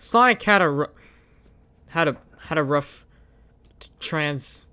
Sonic had a rough trans.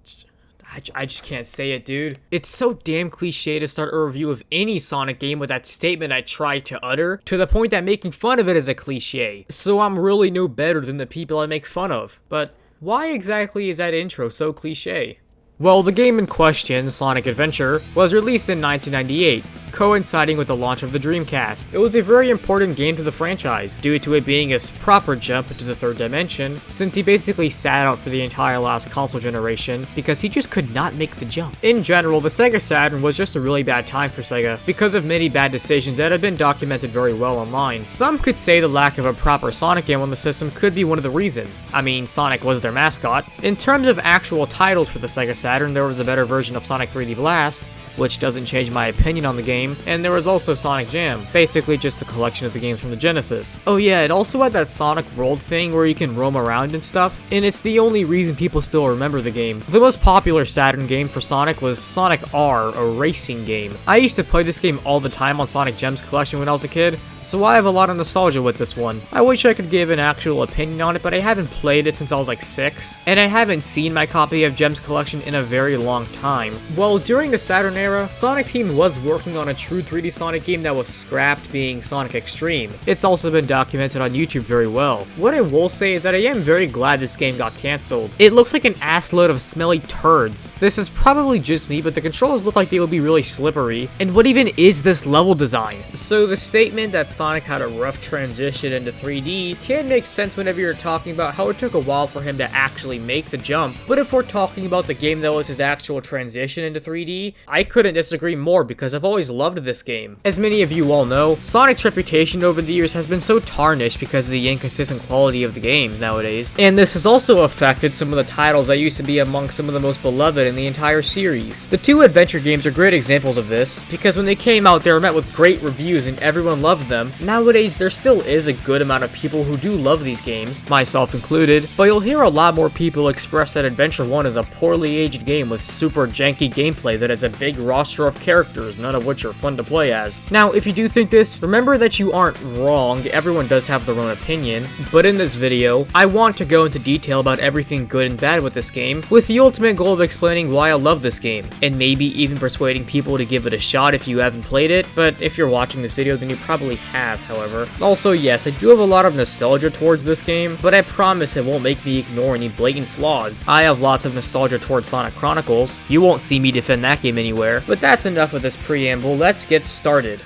I just can't say it, dude. It's so damn cliche to start a review of any Sonic game with that statement I tried to utter, to the point that making fun of it is a cliche. So I'm really no better than the people I make fun of. But why exactly is that intro so cliche? Well, the game in question, Sonic Adventure, was released in 1998, coinciding with the launch of the Dreamcast. It was a very important game to the franchise, due to it being his proper jump into the third dimension, since he basically sat out for the entire last console generation because he just could not make the jump. In general, the Sega Saturn was just a really bad time for Sega, because of many bad decisions that have been documented very well online. Some could say the lack of a proper Sonic game on the system could be one of the reasons. I mean, Sonic was their mascot. In terms of actual titles for the Sega Saturn, there was a better version of Sonic 3D Blast, which doesn't change my opinion on the game, and there was also Sonic Jam, basically just a collection of the games from the Genesis. Oh yeah, it also had that Sonic World thing where you can roam around and stuff, and it's the only reason people still remember the game. The most popular Saturn game for Sonic was Sonic R, a racing game. I used to play this game all the time on Sonic Gems collection when I was a kid, so I have a lot of nostalgia with this one. I wish I could give an actual opinion on it, but I haven't played it since I was like 6, and I haven't seen my copy of Gems Collection in a very long time. Well, during the Saturn era, Sonic Team was working on a true 3D Sonic game that was scrapped, being Sonic Extreme. It's also been documented on YouTube very well. What I will say is that I am very glad this game got cancelled. It looks like an assload of smelly turds. This is probably just me, but the controls look like they would be really slippery. And what even is this level design? So the statement that Sonic had a rough transition into 3D can make sense whenever you're talking about how it took a while for him to actually make the jump, but if we're talking about the game that was his actual transition into 3D, I couldn't disagree more because I've always loved this game. As many of you all know, Sonic's reputation over the years has been so tarnished because of the inconsistent quality of the games nowadays, and this has also affected some of the titles that used to be among some of the most beloved in the entire series. The two adventure games are great examples of this, because when they came out they were met with great reviews and everyone loved them. Nowadays, there still is a good amount of people who do love these games, myself included, but you'll hear a lot more people express that Adventure 1 is a poorly aged game with super janky gameplay that has a big roster of characters, none of which are fun to play as. Now, if you do think this, remember that you aren't wrong, everyone does have their own opinion, but in this video, I want to go into detail about everything good and bad with this game, with the ultimate goal of explaining why I love this game, and maybe even persuading people to give it a shot if you haven't played it, but if you're watching this video then you probably have, however. Also, yes, I do have a lot of nostalgia towards this game, but I promise it won't make me ignore any blatant flaws. I have lots of nostalgia towards Sonic Chronicles. You won't see me defend that game anywhere, but that's enough of this preamble. Let's get started.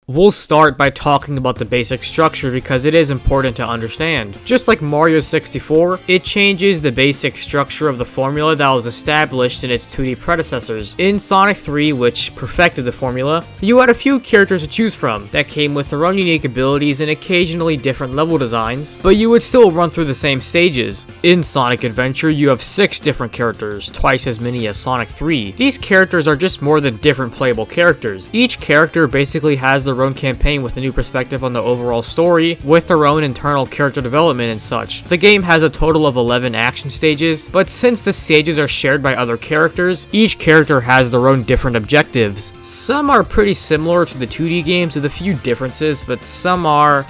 We'll start by talking about the basic structure because it is important to understand. Just like Mario 64, it changes the basic structure of the formula that was established in its 2D predecessors. In Sonic 3, which perfected the formula, you had a few characters to choose from that came with their own unique abilities and occasionally different level designs, but you would still run through the same stages. In Sonic Adventure, you have 6 different characters, twice as many as Sonic 3. These characters are just more than different playable characters. Each character basically has their own campaign with a new perspective on the overall story, with their own internal character development and such. The game has a total of 11 action stages, but since the stages are shared by other characters, each character has their own different objectives. Some are pretty similar to the 2D games with a few differences, but some are...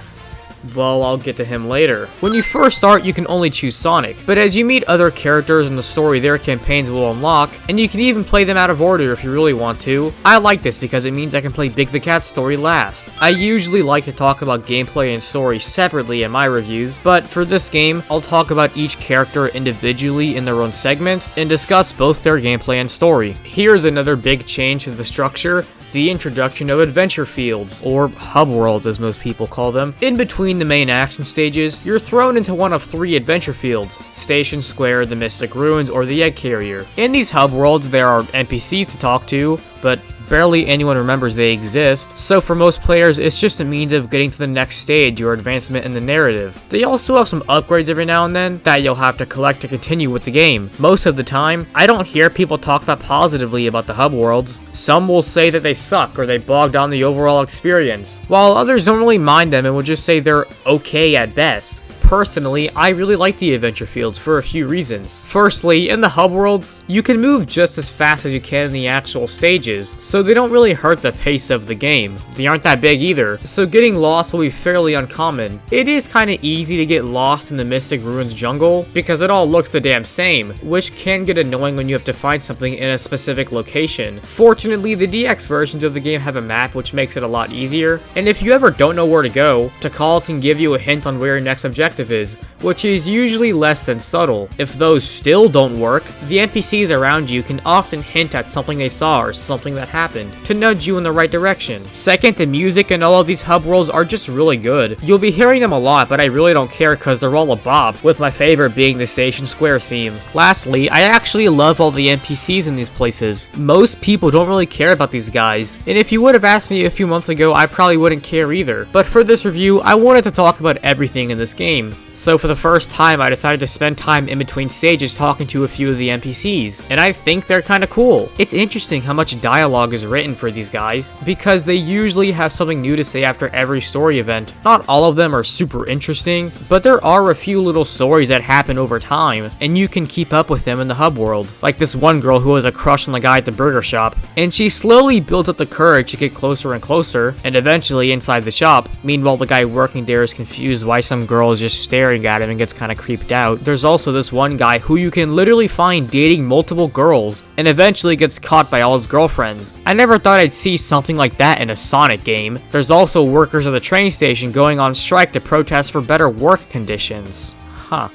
well, I'll get to him later. When you first start, you can only choose Sonic, but as you meet other characters in the story, their campaigns will unlock, and you can even play them out of order if you really want to. I like this because it means I can play Big the Cat's story last. I usually like to talk about gameplay and story separately in my reviews, but for this game, I'll talk about each character individually in their own segment, and discuss both their gameplay and story. Here's another big change to the structure: the introduction of adventure fields, or hub worlds as most people call them. In between the main action stages, you're thrown into one of 3 adventure fields: Station Square, the Mystic Ruins, or the Egg Carrier. In these hub worlds, there are NPCs to talk to, but barely anyone remembers they exist, so for most players it's just a means of getting to the next stage or advancement in the narrative. They also have some upgrades every now and then that you'll have to collect to continue with the game. Most of the time, I don't hear people talk that positively about the hub worlds. Some will say that they suck or they bog down the overall experience, while others don't really mind them and will just say they're okay at best. personally, I really like the adventure fields for a few reasons. Firstly, in the hub worlds, you can move just as fast as you can in the actual stages, so they don't really hurt the pace of the game. They aren't that big either, so getting lost will be fairly uncommon. It is kinda easy to get lost in the Mystic Ruins jungle, because it all looks the damn same, which can get annoying when you have to find something in a specific location. Fortunately, the DX versions of the game have a map which makes it a lot easier, and if you ever don't know where to go, Tikal can give you a hint on where your next objective is, which is usually less than subtle. If those still don't work, the NPCs around you can often hint at something they saw or something that happened, to nudge you in the right direction. Second, the music in all of these hub worlds are just really good. You'll be hearing them a lot, but I really don't care because they're all a bop, with my favorite being the Station Square theme. Lastly, I actually love all the NPCs in these places. Most people don't really care about these guys, and if you would have asked me a few months ago, I probably wouldn't care either. But for this review, I wanted to talk about everything in this game. So for the first time, I decided to spend time in between stages talking to a few of the NPCs, and I think they're kinda cool. It's interesting how much dialogue is written for these guys, because they usually have something new to say after every story event. Not all of them are super interesting, but there are a few little stories that happen over time, and you can keep up with them in the hub world. Like this one girl who has a crush on the guy at the burger shop, and she slowly builds up the courage to get closer and closer, and eventually inside the shop. Meanwhile, the guy working there is confused why some girl is just staring at him and gets kind of creeped out. There's also this one guy who you can literally find dating multiple girls and eventually gets caught by all his girlfriends. I never thought I'd see something like that in a Sonic game. There's also workers at the train station going on strike to protest for better work conditions.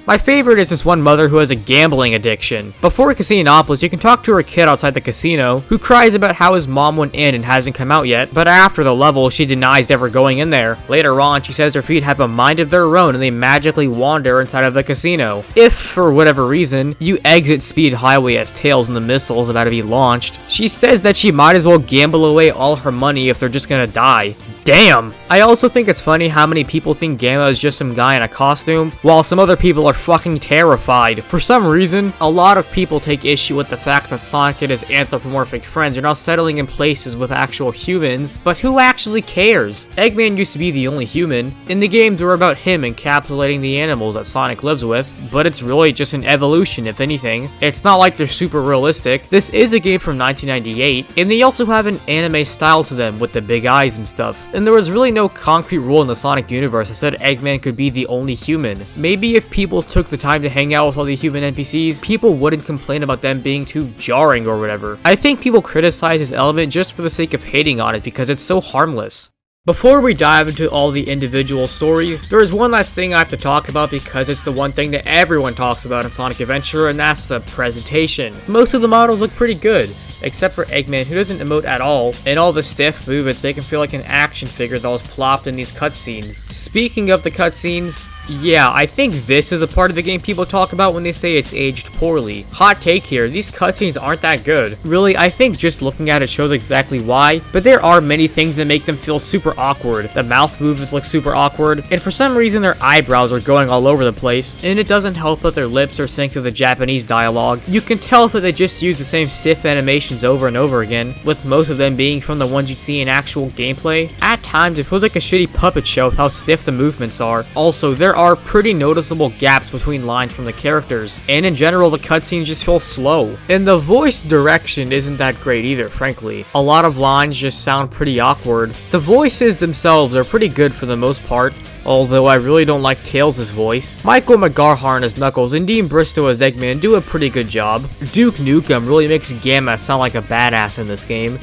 My favorite is this one mother who has a gambling addiction. Before Casinopolis, you can talk to her kid outside the casino, who cries about how his mom went in and hasn't come out yet, but after the level, she denies ever going in there. Later on, she says her feet have a mind of their own and they magically wander inside of the casino. If, for whatever reason, you exit Speed Highway as Tails and the missile is about to be launched, she says that she might as well gamble away all her money if they're just gonna die. Damn! I also think it's funny how many people think Gamma is just some guy in a costume, while some other people are fucking terrified. For some reason, a lot of people take issue with the fact that Sonic and his anthropomorphic friends are now settling in places with actual humans, but who actually cares? Eggman used to be the only human. In the games were about him encapsulating the animals that Sonic lives with, but it's really just an evolution if anything. It's not like they're super realistic. This is a game from 1998, and they also have an anime style to them with the big eyes and stuff. And there was really no concrete rule in the Sonic universe that said Eggman could be the only human. Maybe if people took the time to hang out with all the human NPCs, people wouldn't complain about them being too jarring or whatever. I think people criticize this element just for the sake of hating on it because it's so harmless. Before we dive into all the individual stories, there is one last thing I have to talk about because it's the one thing that everyone talks about in Sonic Adventure, and that's the presentation. Most of the models look pretty good, except for Eggman, who doesn't emote at all, and all the stiff movements make him feel like an action figure that was plopped in these cutscenes. Speaking of the cutscenes, yeah, I think this is a part of the game people talk about when they say it's aged poorly. Hot take here, these cutscenes aren't that good. Really, I think just looking at it shows exactly why, but there are many things that make them feel super awkward. The mouth movements look super awkward, and for some reason their eyebrows are going all over the place, and it doesn't help that their lips are synced to the Japanese dialogue. You can tell that they just use the same stiff animations over and over again, with most of them being from the ones you'd see in actual gameplay. At times, it feels like a shitty puppet show with how stiff the movements are. Also, there are pretty noticeable gaps between lines from the characters, and in general, the cutscenes just feel slow. And the voice direction isn't that great either, frankly. A lot of lines just sound pretty awkward. The voices themselves are pretty good for the most part, although I really don't like Tails' voice. Michael McGarharn as Knuckles and Dean Bristow as Eggman do a pretty good job. Duke Nukem really makes Gamma sound like a badass in this game.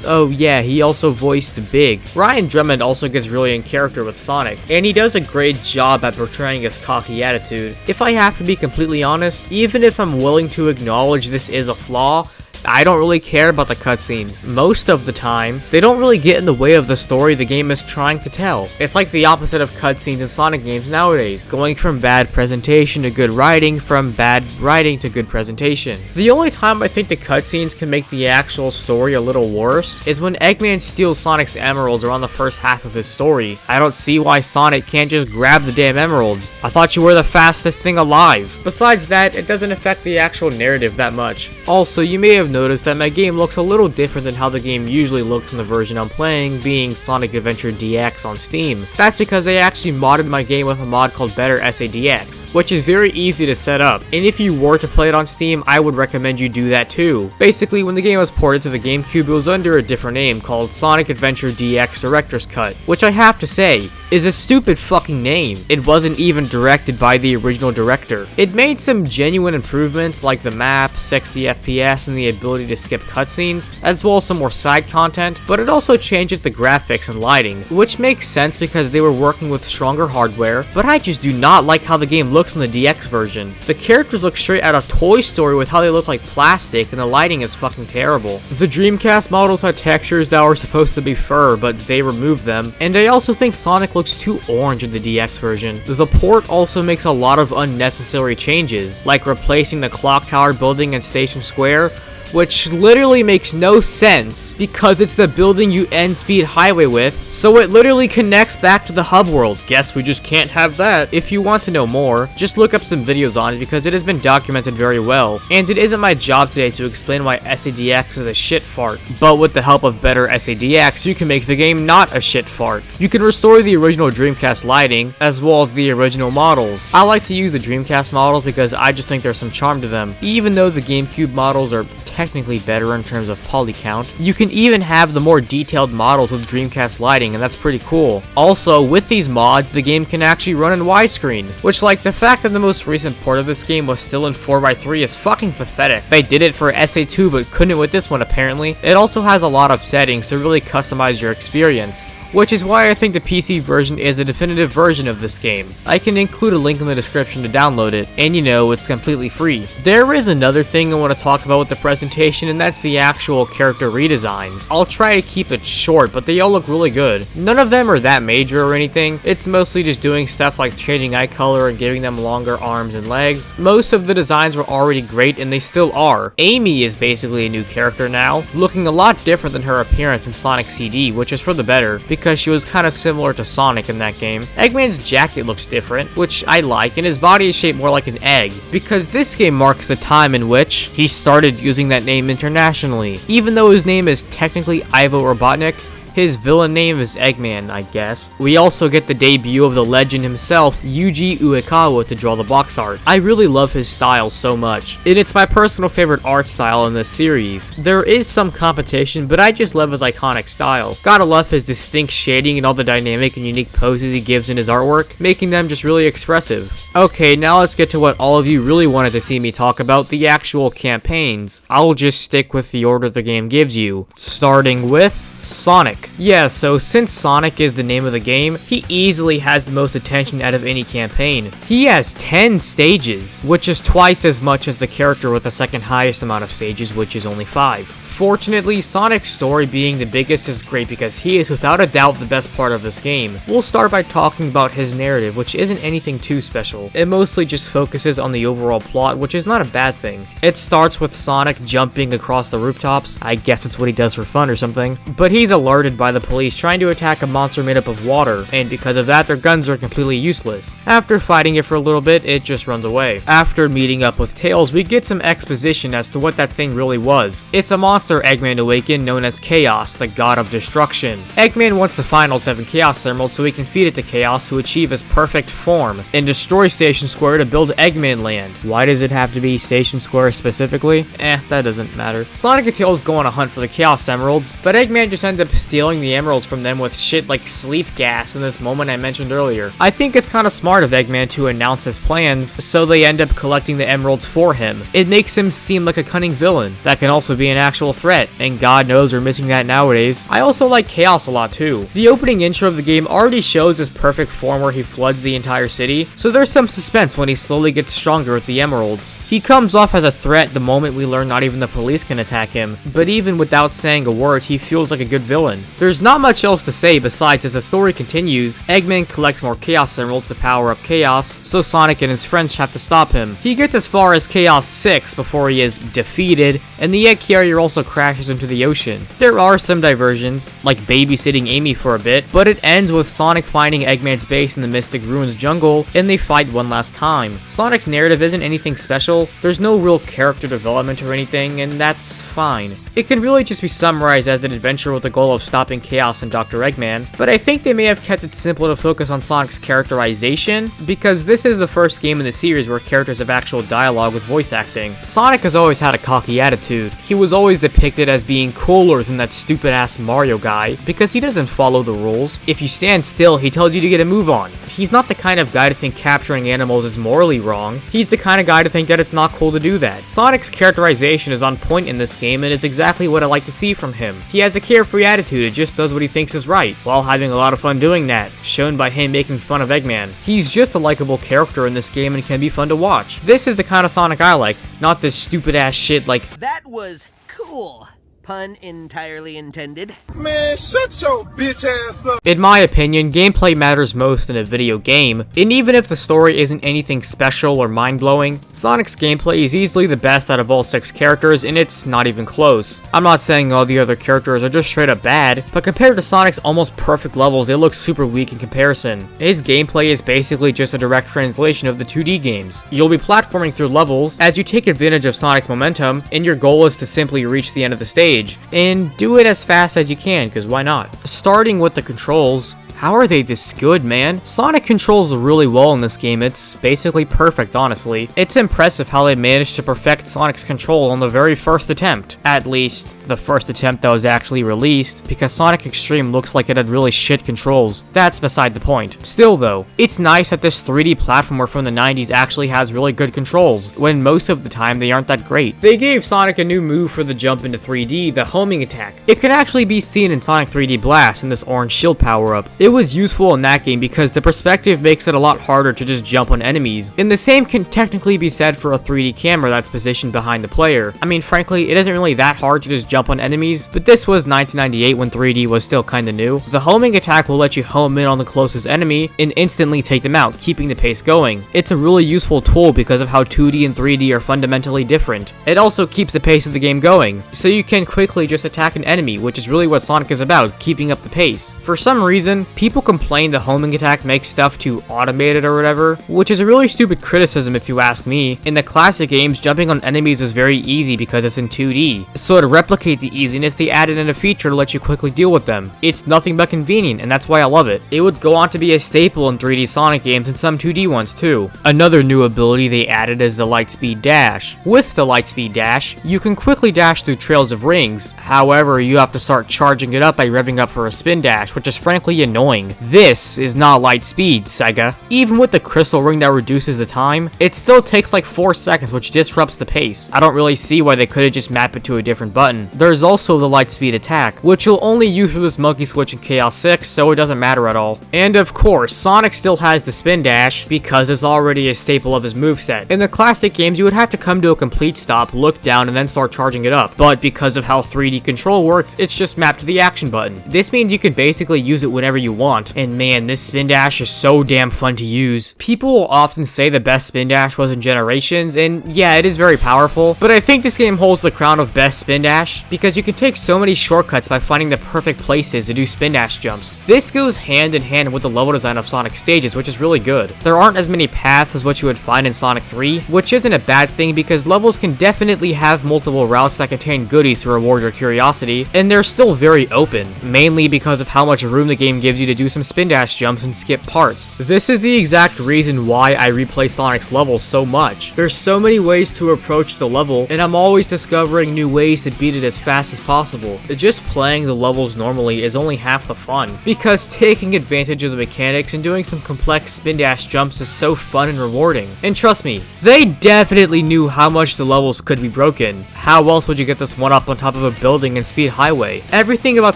Oh yeah, he also voiced Big. Ryan Drummond also gets really in character with Sonic, and he does a great job at portraying his cocky attitude. If I have to be completely honest, even if I'm willing to acknowledge this is a flaw, I don't really care about the cutscenes. Most of the time, they don't really get in the way of the story the game is trying to tell. It's like the opposite of cutscenes in Sonic games nowadays, going from bad presentation to good writing, from bad writing to good presentation. The only time I think the cutscenes can make the actual story a little worse is when Eggman steals Sonic's emeralds around the first half of his story. I don't see why Sonic can't just grab the damn emeralds. I thought you were the fastest thing alive. Besides that, it doesn't affect the actual narrative that much. Also, you may have noticed that my game looks a little different than how the game usually looks in the version I'm playing, being Sonic Adventure DX on Steam. That's because I actually modded my game with a mod called Better SADX, which is very easy to set up, and if you were to play it on Steam, I would recommend you do that too. Basically, when the game was ported to the GameCube, it was under a different name called Sonic Adventure DX Director's Cut, which I have to say, is a stupid fucking name. It wasn't even directed by the original director. It made some genuine improvements like the map, 60 FPS, and the ability to skip cutscenes, as well as some more side content, but it also changes the graphics and lighting, which makes sense because they were working with stronger hardware, but I just do not like how the game looks in the DX version. The characters look straight out of Toy Story with how they look like plastic, and the lighting is fucking terrible. The Dreamcast models had textures that were supposed to be fur, but they removed them, and I also think Sonic looks too orange in the DX version. The port also makes a lot of unnecessary changes, like replacing the clock tower building in Station Square, which literally makes no sense because it's the building you end Speed Highway with, so it literally connects back to the hub world. Guess we just can't have that. If you want to know more, just look up some videos on it because it has been documented very well, and it isn't my job today to explain why SADX is a shit fart, but with the help of Better SADX, you can make the game not a shit fart. You can restore the original Dreamcast lighting, as well as the original models. I like to use the Dreamcast models because I just think there's some charm to them, even though the GameCube models are technically better in terms of poly count. You can even have the more detailed models with Dreamcast lighting, and that's pretty cool. Also, with these mods, the game can actually run in widescreen, which, like, the fact that the most recent port of this game was still in 4:3 is fucking pathetic. They did it for SA2 but couldn't with this one apparently. It also has a lot of settings to really customize your experience, which is why I think the PC version is a definitive version of this game. I can include a link in the description to download it, and you know, it's completely free. There is another thing I want to talk about with the presentation, and that's the actual character redesigns. I'll try to keep it short, but they all look really good. None of them are that major or anything. It's mostly just doing stuff like changing eye color and giving them longer arms and legs. Most of the designs were already great, and they still are. Amy is basically a new character now, looking a lot different than her appearance in Sonic CD, which is for the better, because she was kind of similar to Sonic in that game. Eggman's jacket looks different, which I like, and his body is shaped more like an egg, because this game marks the time in which he started using that name internationally. Even though his name is technically Ivo Robotnik, his villain name is Eggman, I guess. We also get the debut of the legend himself, Yuji Uekawa, to draw the box art. I really love his style so much, and it's my personal favorite art style in this series. There is some competition, but I just love his iconic style. Gotta love his distinct shading and all the dynamic and unique poses he gives in his artwork, making them just really expressive. Okay, now let's get to what all of you really wanted to see me talk about, the actual campaigns. I'll just stick with the order the game gives you, starting with Sonic. Yeah, so since Sonic is the name of the game, he easily has the most attention out of any campaign. He has 10 stages, which is twice as much as the character with the second highest amount of stages, which is only 5. Fortunately, Sonic's story being the biggest is great because he is without a doubt the best part of this game. We'll start by talking about his narrative, which isn't anything too special. It mostly just focuses on the overall plot, which is not a bad thing. It starts with Sonic jumping across the rooftops. I guess it's what he does for fun or something. But he's alerted by the police trying to attack a monster made up of water, and because of that, their guns are completely useless. After fighting it for a little bit, it just runs away. After meeting up with Tails, we get some exposition as to what that thing really was. It's a monster Eggman awakened known as Chaos, the god of destruction. Eggman wants the final 7 Chaos Emeralds so he can feed it to Chaos to achieve his perfect form, and destroy Station Square to build Eggman Land. Why does it have to be Station Square specifically? That doesn't matter. Sonic and Tails go on a hunt for the Chaos Emeralds, but Eggman just ends up stealing the emeralds from them with shit like sleep gas in this moment I mentioned earlier. I think it's kinda smart of Eggman to announce his plans, so they end up collecting the emeralds for him. It makes him seem like a cunning villain that can also be an actual threat, and God knows we're missing that nowadays. I also like Chaos a lot too. The opening intro of the game already shows his perfect form where he floods the entire city, so there's some suspense when he slowly gets stronger with the emeralds. He comes off as a threat the moment we learn not even the police can attack him, but even without saying a word, he feels like a good villain. There's not much else to say besides as the story continues, Eggman collects more Chaos Emeralds to power up Chaos, so Sonic and his friends have to stop him. He gets as far as Chaos 6 before he is defeated, and the egg carrier also also crashes into the ocean. There are some diversions, like babysitting Amy for a bit, but it ends with Sonic finding Eggman's base in the Mystic Ruins jungle, and they fight one last time. Sonic's narrative isn't anything special, there's no real character development or anything, and that's fine. It can really just be summarized as an adventure with the goal of stopping Chaos and Dr. Eggman, but I think they may have kept it simple to focus on Sonic's characterization, because this is the first game in the series where characters have actual dialogue with voice acting. Sonic has always had a cocky attitude. He was always depicted as being cooler than that stupid ass Mario guy, because he doesn't follow the rules. If you stand still, he tells you to get a move on. He's not the kind of guy to think capturing animals is morally wrong. He's the kind of guy to think that it's not cool to do that. Sonic's characterization is on point in this game and is exactly what I like to see from him. He has a carefree attitude and just does what he thinks is right, while having a lot of fun doing that, shown by him making fun of Eggman. He's just a likable character in this game and can be fun to watch. This is the kind of Sonic I like, not this stupid ass shit like, "That was cool." Pun entirely intended. Man, shut your bitch ass up. In my opinion, gameplay matters most in a video game, and even if the story isn't anything special or mind-blowing, Sonic's gameplay is easily the best out of all 6 characters, and it's not even close. I'm not saying all the other characters are just straight up bad, but compared to Sonic's almost perfect levels, it looks super weak in comparison. His gameplay is basically just a direct translation of the 2D games. You'll be platforming through levels as you take advantage of Sonic's momentum, and your goal is to simply reach the end of the stage. And do it as fast as you can, because why not? Starting with the controls, how are they this good, man? Sonic controls really well in this game. It's basically perfect, honestly. It's impressive how they managed to perfect Sonic's control on the very first attempt. At least, the first attempt that was actually released, because Sonic Extreme looks like it had really shit controls. That's beside the point. Still though, it's nice that this 3D platformer from the 90s actually has really good controls, when most of the time they aren't that great. They gave Sonic a new move for the jump into 3D, the homing attack. It can actually be seen in Sonic 3D Blast in this orange shield power-up. It was useful in that game because the perspective makes it a lot harder to just jump on enemies, and the same can technically be said for a 3D camera that's positioned behind the player. I mean, frankly, it isn't really that hard to just jump on enemies, but this was 1998 when 3D was still kinda new. The homing attack will let you home in on the closest enemy and instantly take them out, keeping the pace going. It's a really useful tool because of how 2D and 3D are fundamentally different. It also keeps the pace of the game going, so you can quickly just attack an enemy, which is really what Sonic is about, keeping up the pace. For some reason, people complain the homing attack makes stuff too automated or whatever, which is a really stupid criticism if you ask me. In the classic games, jumping on enemies is very easy because it's in 2D, so to replicate the easiness, they added in a feature to let you quickly deal with them. It's nothing but convenient, and that's why I love it. It would go on to be a staple in 3D Sonic games and some 2D ones too. Another new ability they added is the Lightspeed Dash. With the Lightspeed Dash, you can quickly dash through trails of rings. However, you have to start charging it up by revving up for a spin dash, which is frankly annoying. This is not light speed, Sega. Even with the crystal ring that reduces the time, it still takes like 4 seconds, which disrupts the pace. I don't really see why they could've just mapped it to a different button. There's also the Lightspeed attack, which you'll only use for this monkey switch in Chaos 6, so it doesn't matter at all. And of course, Sonic still has the spin dash, because it's already a staple of his moveset. In the classic games, you would have to come to a complete stop, look down, and then start charging it up. But because of how 3D control works, it's just mapped to the action button. This means you can basically use it whenever you want, and man, this spin dash is so damn fun to use. People will often say the best spin dash was in Generations, and yeah, it is very powerful, but I think this game holds the crown of best spin dash, because you can take so many shortcuts by finding the perfect places to do spin dash jumps. This goes hand in hand with the level design of Sonic stages, which is really good. There aren't as many paths as what you would find in Sonic 3, which isn't a bad thing because levels can definitely have multiple routes that contain goodies to reward your curiosity, and they're still very open, mainly because of how much room the game gives you to do some spin dash jumps and skip parts. This is the exact reason why I replay Sonic's levels so much. There's so many ways to approach the level, and I'm always discovering new ways to beat it as fast as possible. Just playing the levels normally is only half the fun, because taking advantage of the mechanics and doing some complex spin dash jumps is so fun and rewarding. And trust me, they definitely knew how much the levels could be broken. How else would you get this one up on top of a building and speed highway? Everything about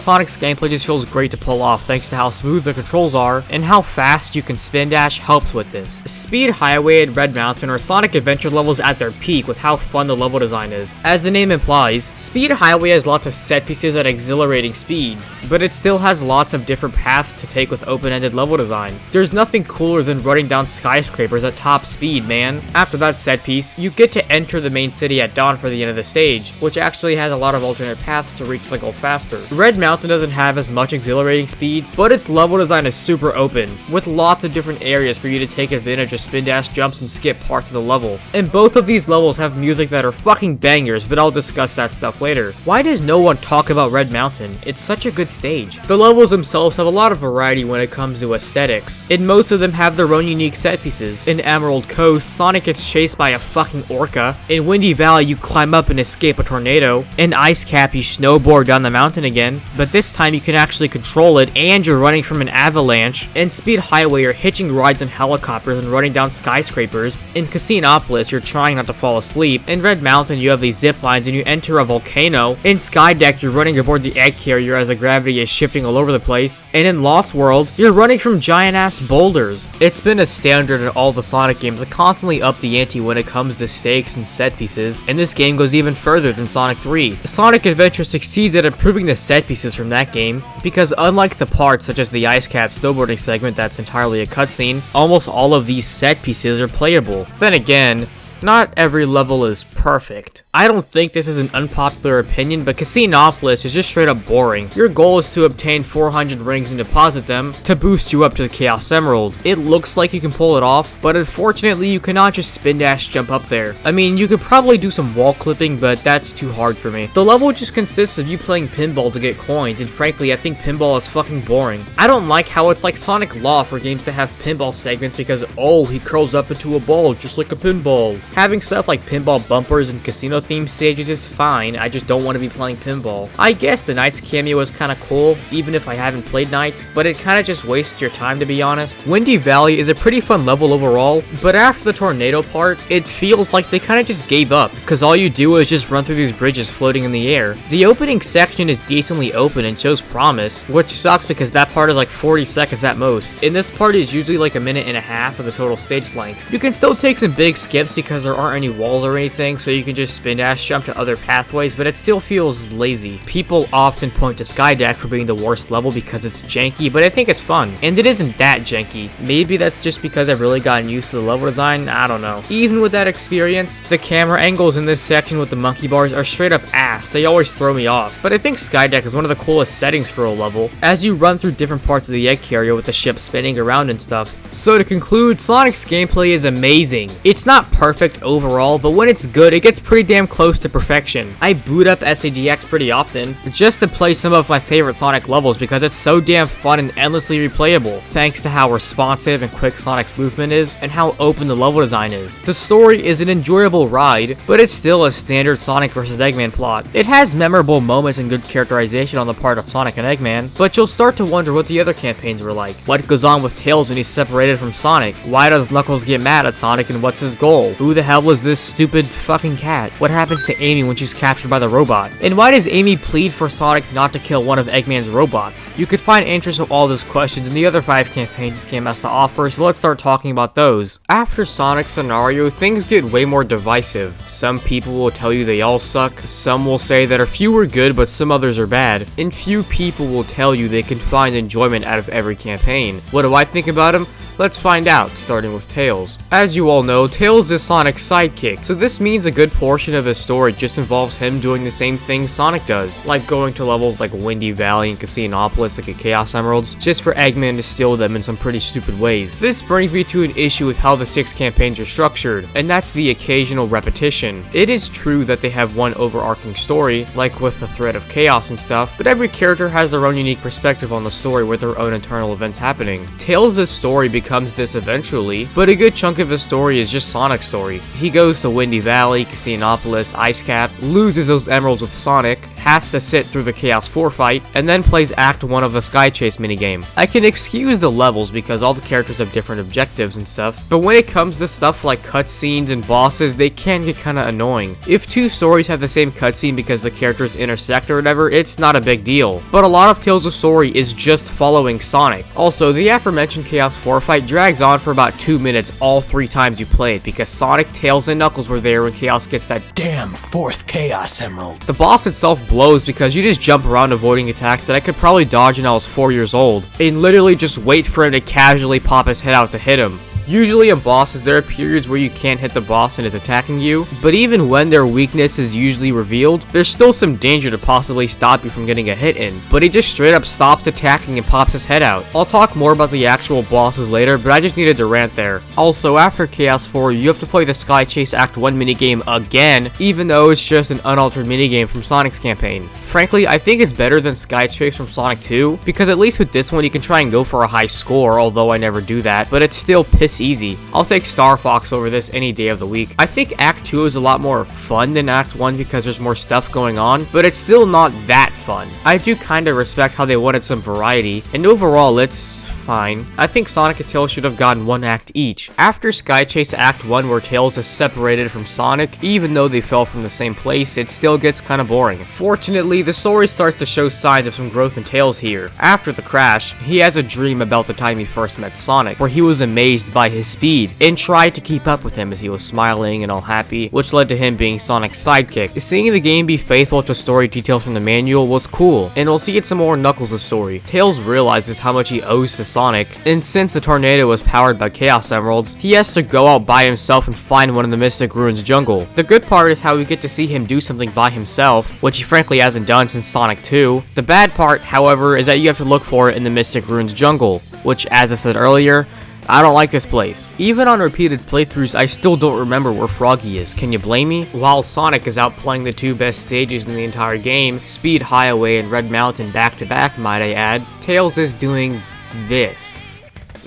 Sonic's gameplay just feels great to pull off thanks to how smooth the controls are, and how fast you can spin dash helps with this. Speed Highway and Red Mountain are Sonic Adventure levels at their peak with how fun the level design is. As the name implies, Speed Highway has lots of set pieces at exhilarating speeds, but it still has lots of different paths to take with open-ended level design. There's nothing cooler than running down skyscrapers at top speed, man. After that set piece, you get to enter the main city at dawn for the end of the stage, which actually has a lot of alternate paths to reach the goal faster. Red Mountain doesn't have as much exhilarating speeds, but its level design is super open, with lots of different areas for you to take advantage of spin dash jumps and skip parts of the level. And both of these levels have music that are fucking bangers, but I'll discuss that stuff later. Why does no one talk about Red Mountain? It's such a good stage. The levels themselves have a lot of variety when it comes to aesthetics, and most of them have their own unique set pieces. In Emerald Coast, Sonic gets chased by a fucking orca. In Windy Valley, you climb up and escape a tornado. In Ice Cap, you snowboard down the mountain again, but this time you can actually control it and you're running from an avalanche. In Speed Highway, you're hitching rides in helicopters and running down skyscrapers. In Casinopolis, you're trying not to fall asleep. In Red Mountain, you have these zip lines and you enter a volcano. In Skydeck, you're running aboard the egg carrier as the gravity is shifting all over the place. And in Lost World, you're running from giant-ass boulders. It's been a standard in all the Sonic games to constantly up the ante when it comes to stakes and set pieces, and this game goes even further than Sonic 3. Sonic Adventure succeeds at improving the set pieces from that game, because unlike the parts such as the Ice Cap snowboarding segment that's entirely a cutscene, almost all of these set pieces are playable. Then again, not every level is perfect. I don't think this is an unpopular opinion, but Casinopolis is just straight up boring. Your goal is to obtain 400 rings and deposit them to boost you up to the Chaos Emerald. It looks like you can pull it off, but unfortunately you cannot just spin dash jump up there. I mean, you could probably do some wall clipping, but that's too hard for me. The level just consists of you playing pinball to get coins, and frankly I think pinball is fucking boring. I don't like how it's like Sonic Law for games to have pinball segments because, oh, he curls up into a ball just like a pinball. Having stuff like pinball bumpers and casino themed stages is fine, I just don't want to be playing pinball. I guess the Knights cameo is kinda cool, even if I haven't played Knights, but it kinda just wastes your time to be honest. Windy Valley is a pretty fun level overall, but after the tornado part, it feels like they kinda just gave up, cause all you do is just run through these bridges floating in the air. The opening section is decently open and shows promise, which sucks because that part is like 40 seconds at most. In this part is usually like a minute and a half of the total stage length. You can still take some big skips because there aren't any walls or anything, so you can just spin dash jump to other pathways, but it still feels lazy. People often point to Skydeck for being the worst level because it's janky, but I think it's fun, and it isn't that janky. Maybe that's just because I've really gotten used to the level design, I don't know. Even with that experience, the camera angles in this section with the monkey bars are straight up ass, they always throw me off, but I think Skydeck is one of the coolest settings for a level, as you run through different parts of the egg carrier with the ship spinning around and stuff. So to conclude, Sonic's gameplay is amazing. It's not perfect overall, but when it's good, it gets pretty damn close to perfection. I boot up SADX pretty often, just to play some of my favorite Sonic levels because it's so damn fun and endlessly replayable, thanks to how responsive and quick Sonic's movement is, and how open the level design is. The story is an enjoyable ride, but it's still a standard Sonic vs. Eggman plot. It has memorable moments and good characterization on the part of Sonic and Eggman, but you'll start to wonder what the other campaigns were like. What goes on with Tails when he's separated from Sonic? Why does Knuckles get mad at Sonic and what's his goal? Who the hell is this stupid fucking cat? What happens to Amy when she's captured by the robot? And why does Amy plead for Sonic not to kill one of Eggman's robots? You could find answers to all those questions in the other 5 campaigns this game has to offer, so let's start talking about those. After Sonic's scenario, things get way more divisive. Some people will tell you they all suck, some will say that a few are good but some others are bad, and few people will tell you they can find enjoyment out of every campaign. What do I think about them? Let's find out, starting with Tails. As you all know, Tails is Sonic's sidekick, so this means a good portion of his story just involves him doing the same things Sonic does, like going to levels like Windy Valley and Casinopolis like a Chaos Emeralds, just for Eggman to steal them in some pretty stupid ways. This brings me to an issue with how the 6 campaigns are structured, and that's the occasional repetition. It is true that they have one overarching story, like with the threat of chaos and stuff, but every character has their own unique perspective on the story with their own internal events happening. Tails' story becomes this eventually, but a good chunk of his story is just Sonic's story. He goes to Windy Valley, Casinopolis, Ice Cap, loses those emeralds with Sonic, has to sit through the Chaos 4 fight, and then plays Act 1 of the Sky Chase minigame. I can excuse the levels because all the characters have different objectives and stuff, but when it comes to stuff like cutscenes and bosses, they can get kinda annoying. If two stories have the same cutscene because the characters intersect or whatever, it's not a big deal. But a lot of Tales' story is just following Sonic. Also, the aforementioned Chaos 4 fight drags on for about 2 minutes all 3 times you play it because Sonic, Tails, and Knuckles were there when Chaos gets that damn 4th Chaos Emerald. The boss itself blows because you just jump around avoiding attacks that I could probably dodge when I was 4 years old, and literally just wait for him to casually pop his head out to hit him. Usually in bosses, there are periods where you can't hit the boss and it's attacking you, but even when their weakness is usually revealed, there's still some danger to possibly stop you from getting a hit in, but he just straight up stops attacking and pops his head out. I'll talk more about the actual bosses later, but I just needed to rant there. Also, after Chaos 4, you have to play the Sky Chase Act 1 minigame again, even though it's just an unaltered minigame from Sonic's campaign. Frankly, I think it's better than Sky Chase from Sonic 2, because at least with this one you can try and go for a high score, although I never do that, but it's still piss easy. I'll take Star Fox over this any day of the week. I think Act 2 is a lot more fun than Act 1 because there's more stuff going on, but it's still not that fun. I do kinda respect how they wanted some variety, and overall it's fine. I think Sonic and Tails should have gotten 1 act each. After Sky Chase Act 1 where Tails is separated from Sonic, even though they fell from the same place, it still gets kinda boring. Fortunately, the story starts to show signs of some growth in Tails here. After the crash, he has a dream about the time he first met Sonic, where he was amazed by his speed, and tried to keep up with him as he was smiling and all happy, which led to him being Sonic's sidekick. Seeing the game be faithful to story details from the manual was cool, and we'll see it some more in Knuckles' story. Tails realizes how much he owes to Sonic, and since the tornado is powered by Chaos Emeralds, he has to go out by himself and find one in the Mystic Ruins jungle. The good part is how we get to see him do something by himself, which he frankly hasn't done since Sonic 2. The bad part, however, is that you have to look for it in the Mystic Ruins jungle, which, as I said earlier, I don't like this place. Even on repeated playthroughs, I still don't remember where Froggy is. Can you blame me? While Sonic is out playing the 2 best stages in the entire game, Speed Highway and Red Mountain back to back, might I add, Tails is doing this.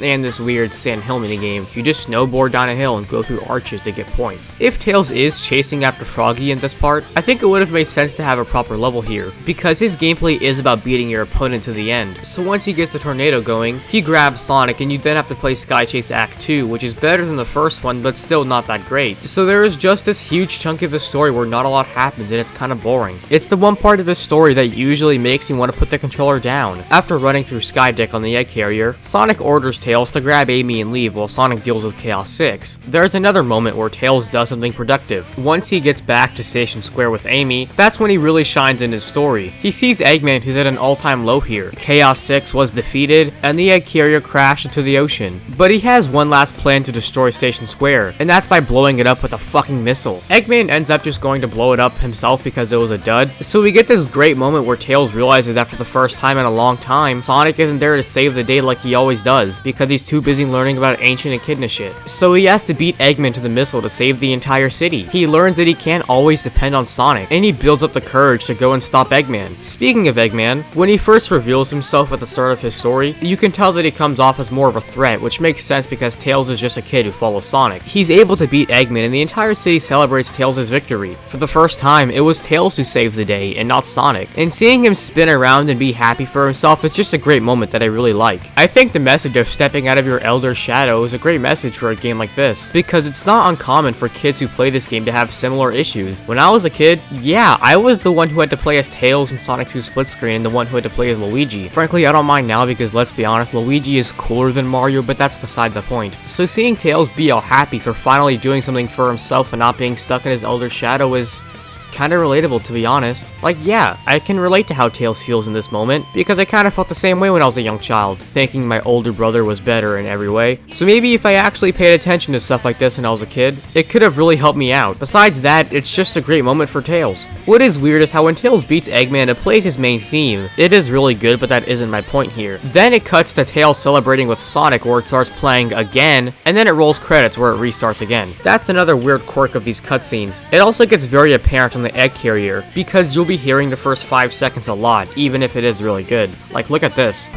And this weird sand hill minigame. You just snowboard down a hill and go through arches to get points. If Tails is chasing after Froggy in this part, I think it would have made sense to have a proper level here, because his gameplay is about beating your opponent to the end. So once he gets the tornado going, he grabs Sonic and you then have to play Sky Chase Act 2, which is better than the first one, but still not that great. So there is just this huge chunk of the story where not a lot happens and it's kind of boring. It's the one part of the story that usually makes me want to put the controller down. After running through Skydeck on the egg carrier, Sonic orders Tails to grab Amy and leave while Sonic deals with Chaos 6. There's another moment where Tails does something productive. Once he gets back to Station Square with Amy, that's when he really shines in his story. He sees Eggman, who's at an all-time low here. Chaos 6 was defeated, and the egg carrier crashed into the ocean. But he has one last plan to destroy Station Square, and that's by blowing it up with a fucking missile. Eggman ends up just going to blow it up himself because it was a dud, so we get this great moment where Tails realizes that for the first time in a long time, Sonic isn't there to save the day like he always does, because he's too busy learning about ancient echidna shit. So he has to beat Eggman to the missile to save the entire city. He learns that he can't always depend on Sonic, and he builds up the courage to go and stop Eggman. Speaking of Eggman, when he first reveals himself at the start of his story, you can tell that he comes off as more of a threat, which makes sense because Tails is just a kid who follows Sonic. He's able to beat Eggman, and the entire city celebrates Tails' victory. For the first time, it was Tails who saves the day, and not Sonic. And seeing him spin around and be happy for himself is just a great moment that I really like. I think the message of stepping out of your elder shadow is a great message for a game like this, because it's not uncommon for kids who play this game to have similar issues. When I was a kid, yeah, I was the one who had to play as Tails in Sonic 2 split screen and the one who had to play as Luigi. Frankly, I don't mind now because let's be honest, Luigi is cooler than Mario, but that's beside the point. So seeing Tails be all happy for finally doing something for himself and not being stuck in his elder shadow is kinda relatable, to be honest. Like, yeah, I can relate to how Tails feels in this moment, because I kinda felt the same way when I was a young child, thinking my older brother was better in every way. So maybe if I actually paid attention to stuff like this when I was a kid, it could have really helped me out. Besides that, it's just a great moment for Tails. What is weird is how when Tails beats Eggman, it plays his main theme. It is really good, but that isn't my point here. Then it cuts to Tails celebrating with Sonic, where it starts playing again, and then it rolls credits where it restarts again. That's another weird quirk of these cutscenes. It also gets very apparent on the egg carrier, because you'll be hearing the first 5 seconds a lot, even if it is really good. Like, look at this.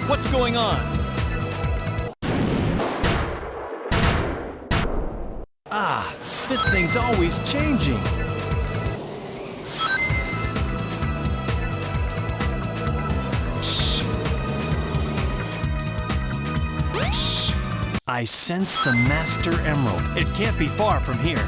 What's going on? This thing's always changing. I sense the Master Emerald. It can't be far from here.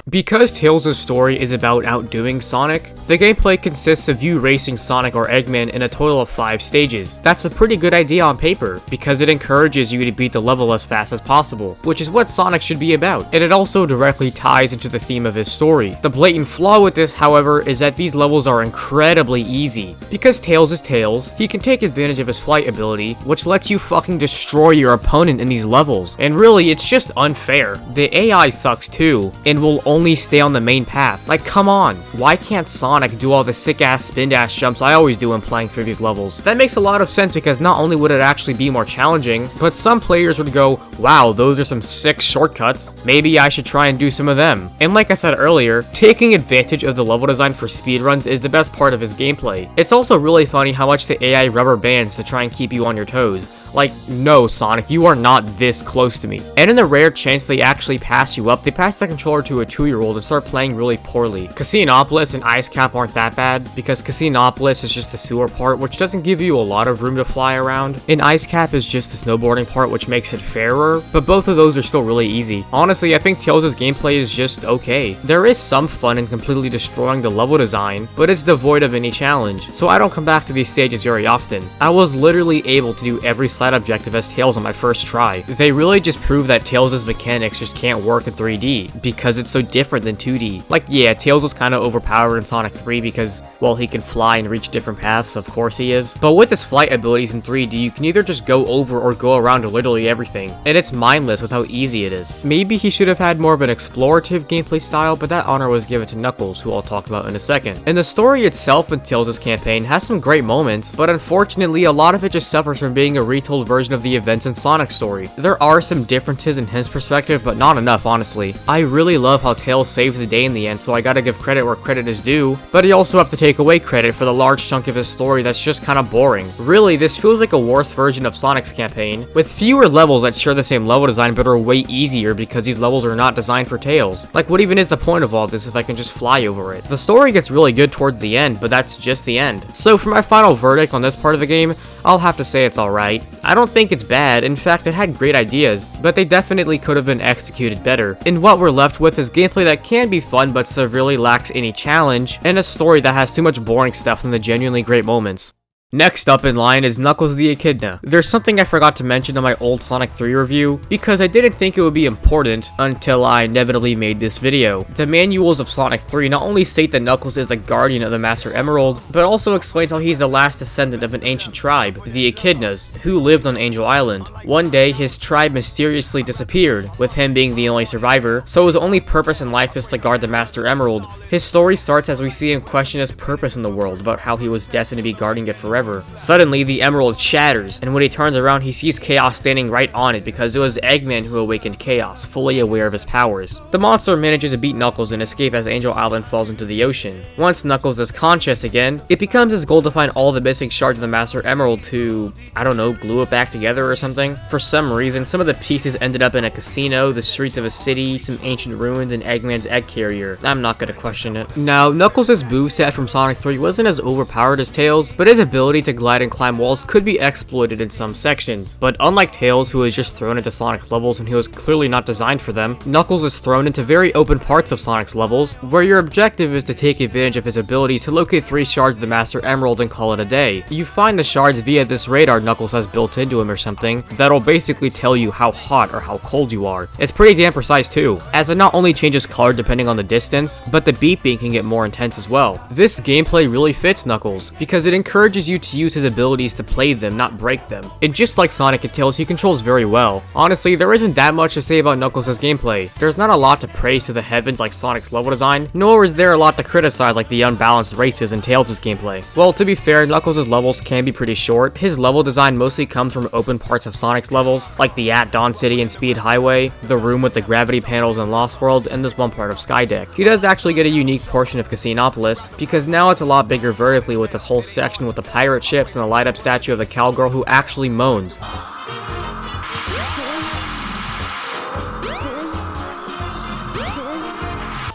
Because Tails' story is about outdoing Sonic, the gameplay consists of you racing Sonic or Eggman in a total of 5 stages. That's a pretty good idea on paper, because it encourages you to beat the level as fast as possible, which is what Sonic should be about, and it also directly ties into the theme of his story. The blatant flaw with this, however, is that these levels are incredibly easy. Because Tails is Tails, he can take advantage of his flight ability, which lets you fucking destroy your opponent in these levels, and really, it's just unfair. The AI sucks too, and will only stay on the main path. Like, come on, why can't Sonic do all the sick-ass spin-dash jumps I always do when playing through these levels? That makes a lot of sense because not only would it actually be more challenging, but some players would go, wow, those are some sick shortcuts, maybe I should try and do some of them. And like I said earlier, taking advantage of the level design for speedruns is the best part of his gameplay. It's also really funny how much the AI rubber bands to try and keep you on your toes. Like, no, Sonic, you are not this close to me. And in the rare chance they actually pass you up, they pass the controller to a 2-year-old and start playing really poorly. Casinopolis and Ice Cap aren't that bad, because Casinopolis is just the sewer part, which doesn't give you a lot of room to fly around, and Ice Cap is just the snowboarding part, which makes it fairer, but both of those are still really easy. Honestly, I think Tails' gameplay is just okay. There is some fun in completely destroying the level design, but it's devoid of any challenge, so I don't come back to these stages very often. I was literally able to do every side objective as Tails on my first try. They really just prove that Tails' mechanics just can't work in 3D, because it's so different than 2D. Like, yeah, Tails was kinda overpowered in Sonic 3 because, well, he can fly and reach different paths, of course he is. But with his flight abilities in 3D, you can either just go over or go around to literally everything, and it's mindless with how easy it is. Maybe he should have had more of an explorative gameplay style, but that honor was given to Knuckles, who I'll talk about in a second. And the story itself in Tails' campaign has some great moments, but unfortunately a lot of it just suffers from being a retold version of the events in Sonic's story. There are some differences in his perspective, but not enough, honestly. I really love how Tails saves the day in the end, so I gotta give credit where credit is due, but I also have to take away credit for the large chunk of his story that's just kinda boring. Really, this feels like a worse version of Sonic's campaign, with fewer levels that share the same level design but are way easier because these levels are not designed for Tails. Like, what even is the point of all this if I can just fly over it? The story gets really good towards the end, but that's just the end. So for my final verdict on this part of the game, I'll have to say it's alright. I don't think it's bad, in fact it had great ideas, but they definitely could have been executed better. And what we're left with is gameplay that can be fun but severely lacks any challenge, and a story that has too much boring stuff than the genuinely great moments. Next up in line is Knuckles the Echidna. There's something I forgot to mention in my old Sonic 3 review, because I didn't think it would be important until I inevitably made this video. The manuals of Sonic 3 not only state that Knuckles is the guardian of the Master Emerald, but also explains how he's the last descendant of an ancient tribe, the Echidnas, who lived on Angel Island. One day, his tribe mysteriously disappeared, with him being the only survivor, so his only purpose in life is to guard the Master Emerald. His story starts as we see him question his purpose in the world, about how he was destined to be guarding it forever. Suddenly, the emerald shatters, and when he turns around, he sees Chaos standing right on it because it was Eggman who awakened Chaos, fully aware of his powers. The monster manages to beat Knuckles and escape as Angel Island falls into the ocean. Once Knuckles is conscious again, it becomes his goal to find all the missing shards of the Master Emerald to, I don't know, glue it back together or something. For some reason, some of the pieces ended up in a casino, the streets of a city, some ancient ruins, and Eggman's egg carrier. I'm not gonna question it. Now, Knuckles' moveset from Sonic 3 wasn't as overpowered as Tails, but his ability to glide and climb walls could be exploited in some sections. But unlike Tails, who was just thrown into Sonic levels when he was clearly not designed for them, Knuckles is thrown into very open parts of Sonic's levels, where your objective is to take advantage of his abilities to locate 3 shards of the Master Emerald and call it a day. You find the shards via this radar Knuckles has built into him or something, that'll basically tell you how hot or how cold you are. It's pretty damn precise too, as it not only changes color depending on the distance, but the beeping can get more intense as well. This gameplay really fits Knuckles, because it encourages you to use his abilities to play them, not break them. And just like Sonic and Tails, he controls very well. Honestly, there isn't that much to say about Knuckles' gameplay. There's not a lot to praise to the heavens like Sonic's level design, nor is there a lot to criticize like the unbalanced races in Tails' gameplay. Well, to be fair, Knuckles' levels can be pretty short. His level design mostly comes from open parts of Sonic's levels, like the At Dawn City and Speed Highway, the room with the gravity panels in Lost World, and this one part of Skydeck. He does actually get a unique portion of Casinopolis, because now it's a lot bigger vertically with this whole section with the pirate pirate ships and a light-up statue of the cowgirl who actually moans.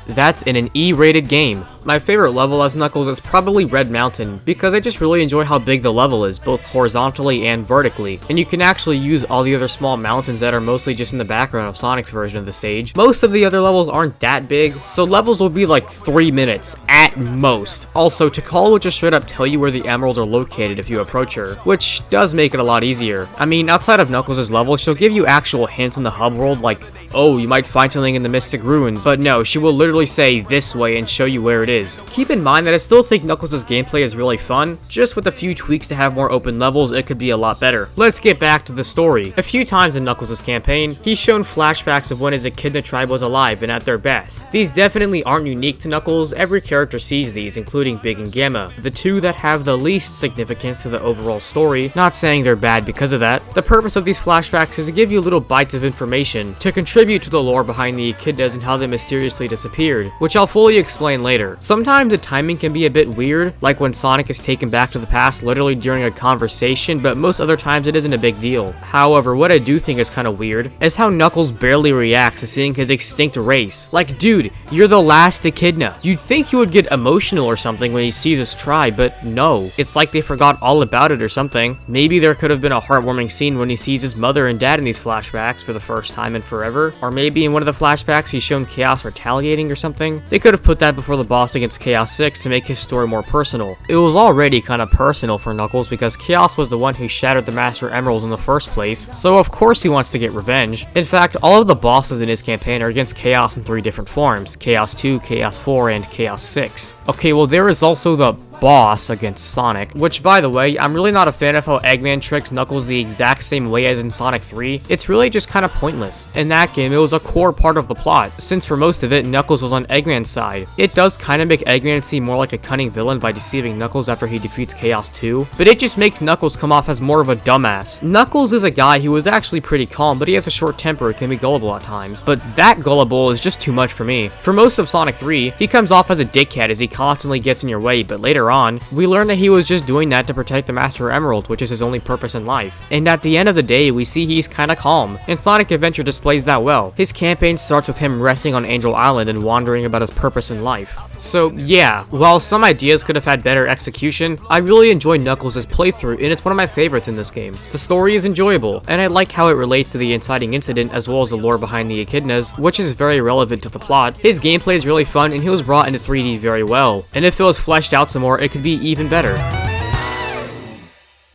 That's in an E-rated game. My favorite level as Knuckles is probably Red Mountain, because I just really enjoy how big the level is, both horizontally and vertically, and you can actually use all the other small mountains that are mostly just in the background of Sonic's version of the stage. Most of the other levels aren't that big, so levels will be like 3 minutes, at most. Also, Tikal will just straight up tell you where the emeralds are located if you approach her, which does make it a lot easier. I mean, outside of Knuckles' levels, she'll give you actual hints in the hub world, like, oh, you might find something in the Mystic Ruins, but no, she will literally say this way and show you where it is. Keep in mind that I still think Knuckles' gameplay is really fun, just with a few tweaks to have more open levels, it could be a lot better. Let's get back to the story. A few times in Knuckles' campaign, he's shown flashbacks of when his Echidna tribe was alive and at their best. These definitely aren't unique to Knuckles, every character sees these, including Big and Gamma, the two that have the least significance to the overall story, not saying they're bad because of that. The purpose of these flashbacks is to give you little bites of information, to contribute to the lore behind the Echidnas and how they mysteriously disappeared, which I'll fully explain later. Sometimes the timing can be a bit weird, like when Sonic is taken back to the past literally during a conversation, but most other times it isn't a big deal. However, what I do think is kinda weird is how Knuckles barely reacts to seeing his extinct race. Like, dude, you're the last Echidna. You'd think he would get emotional or something when he sees his tribe, but no. It's like they forgot all about it or something. Maybe there could have been a heartwarming scene when he sees his mother and dad in these flashbacks for the first time in forever, or maybe in one of the flashbacks he's shown Chaos retaliating or something. They could have put that before the boss against Chaos 6 to make his story more personal. It was already kinda personal for Knuckles because Chaos was the one who shattered the Master Emerald in the first place, so of course he wants to get revenge. In fact, all of the bosses in his campaign are against Chaos in 3 different forms: Chaos 2, Chaos 4, and Chaos 6. Okay, well there is also the boss against Sonic, which by the way, I'm really not a fan of how Eggman tricks Knuckles the exact same way as in Sonic 3. It's really just kind of pointless. In that game, it was a core part of the plot, since for most of it, Knuckles was on Eggman's side. It does kind of make Eggman seem more like a cunning villain by deceiving Knuckles after he defeats Chaos 2, but it just makes Knuckles come off as more of a dumbass. Knuckles is a guy who is actually pretty calm, but he has a short temper and can be gullible at times, but that gullible is just too much for me. For most of Sonic 3, he comes off as a dickhead as he constantly gets in your way, but later on, we learn that he was just doing that to protect the Master Emerald, which is his only purpose in life. And at the end of the day, we see he's kinda calm, and Sonic Adventure displays that well. His campaign starts with him resting on Angel Island and wondering about his purpose in life. So yeah, while some ideas could have had better execution, I really enjoy Knuckles' playthrough and it's one of my favorites in this game. The story is enjoyable, and I like how it relates to the inciting incident as well as the lore behind the Echidnas, which is very relevant to the plot. His gameplay is really fun and he was brought into 3D very well, and if it was fleshed out some more, it could be even better.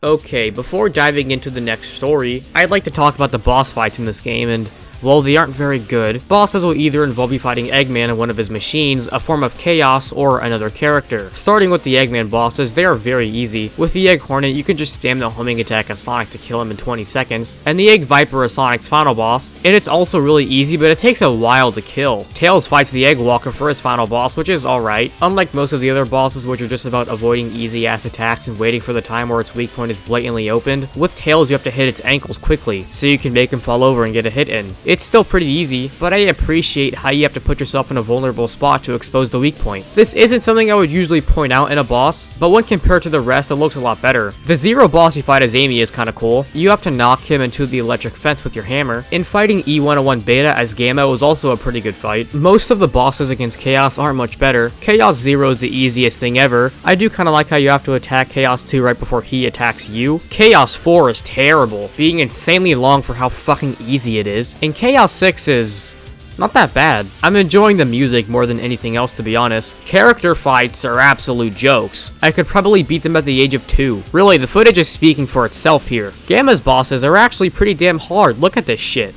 Okay, before diving into the next story, I'd like to talk about the boss fights in this game, and while they aren't very good, bosses will either involve you fighting Eggman and one of his machines, a form of Chaos, or another character. Starting with the Eggman bosses, they are very easy. With the Egg Hornet, you can just spam the homing attack at Sonic to kill him in 20 seconds, and the Egg Viper is Sonic's final boss, and it's also really easy, but it takes a while to kill. Tails fights the Egg Walker for his final boss, which is alright. Unlike most of the other bosses, which are just about avoiding easy-ass attacks and waiting for the time where its weak point is blatantly opened, with Tails you have to hit its ankles quickly, so you can make him fall over and get a hit in. It's still pretty easy, but I appreciate how you have to put yourself in a vulnerable spot to expose the weak point. This isn't something I would usually point out in a boss, but when compared to the rest, it looks a lot better. The Zero boss you fight as Amy is kinda cool. You have to knock him into the electric fence with your hammer. In fighting E101 Beta as Gamma was also a pretty good fight. Most of the bosses against Chaos aren't much better. Chaos Zero is the easiest thing ever. I do kinda like how you have to attack Chaos 2 right before he attacks you. Chaos 4 is terrible, being insanely long for how fucking easy it is. And Chaos 6 is not that bad. I'm enjoying the music more than anything else, to be honest. Character fights are absolute jokes. I could probably beat them at the age of 2. Really, the footage is speaking for itself here. Gamma's bosses are actually pretty damn hard. Look at this shit.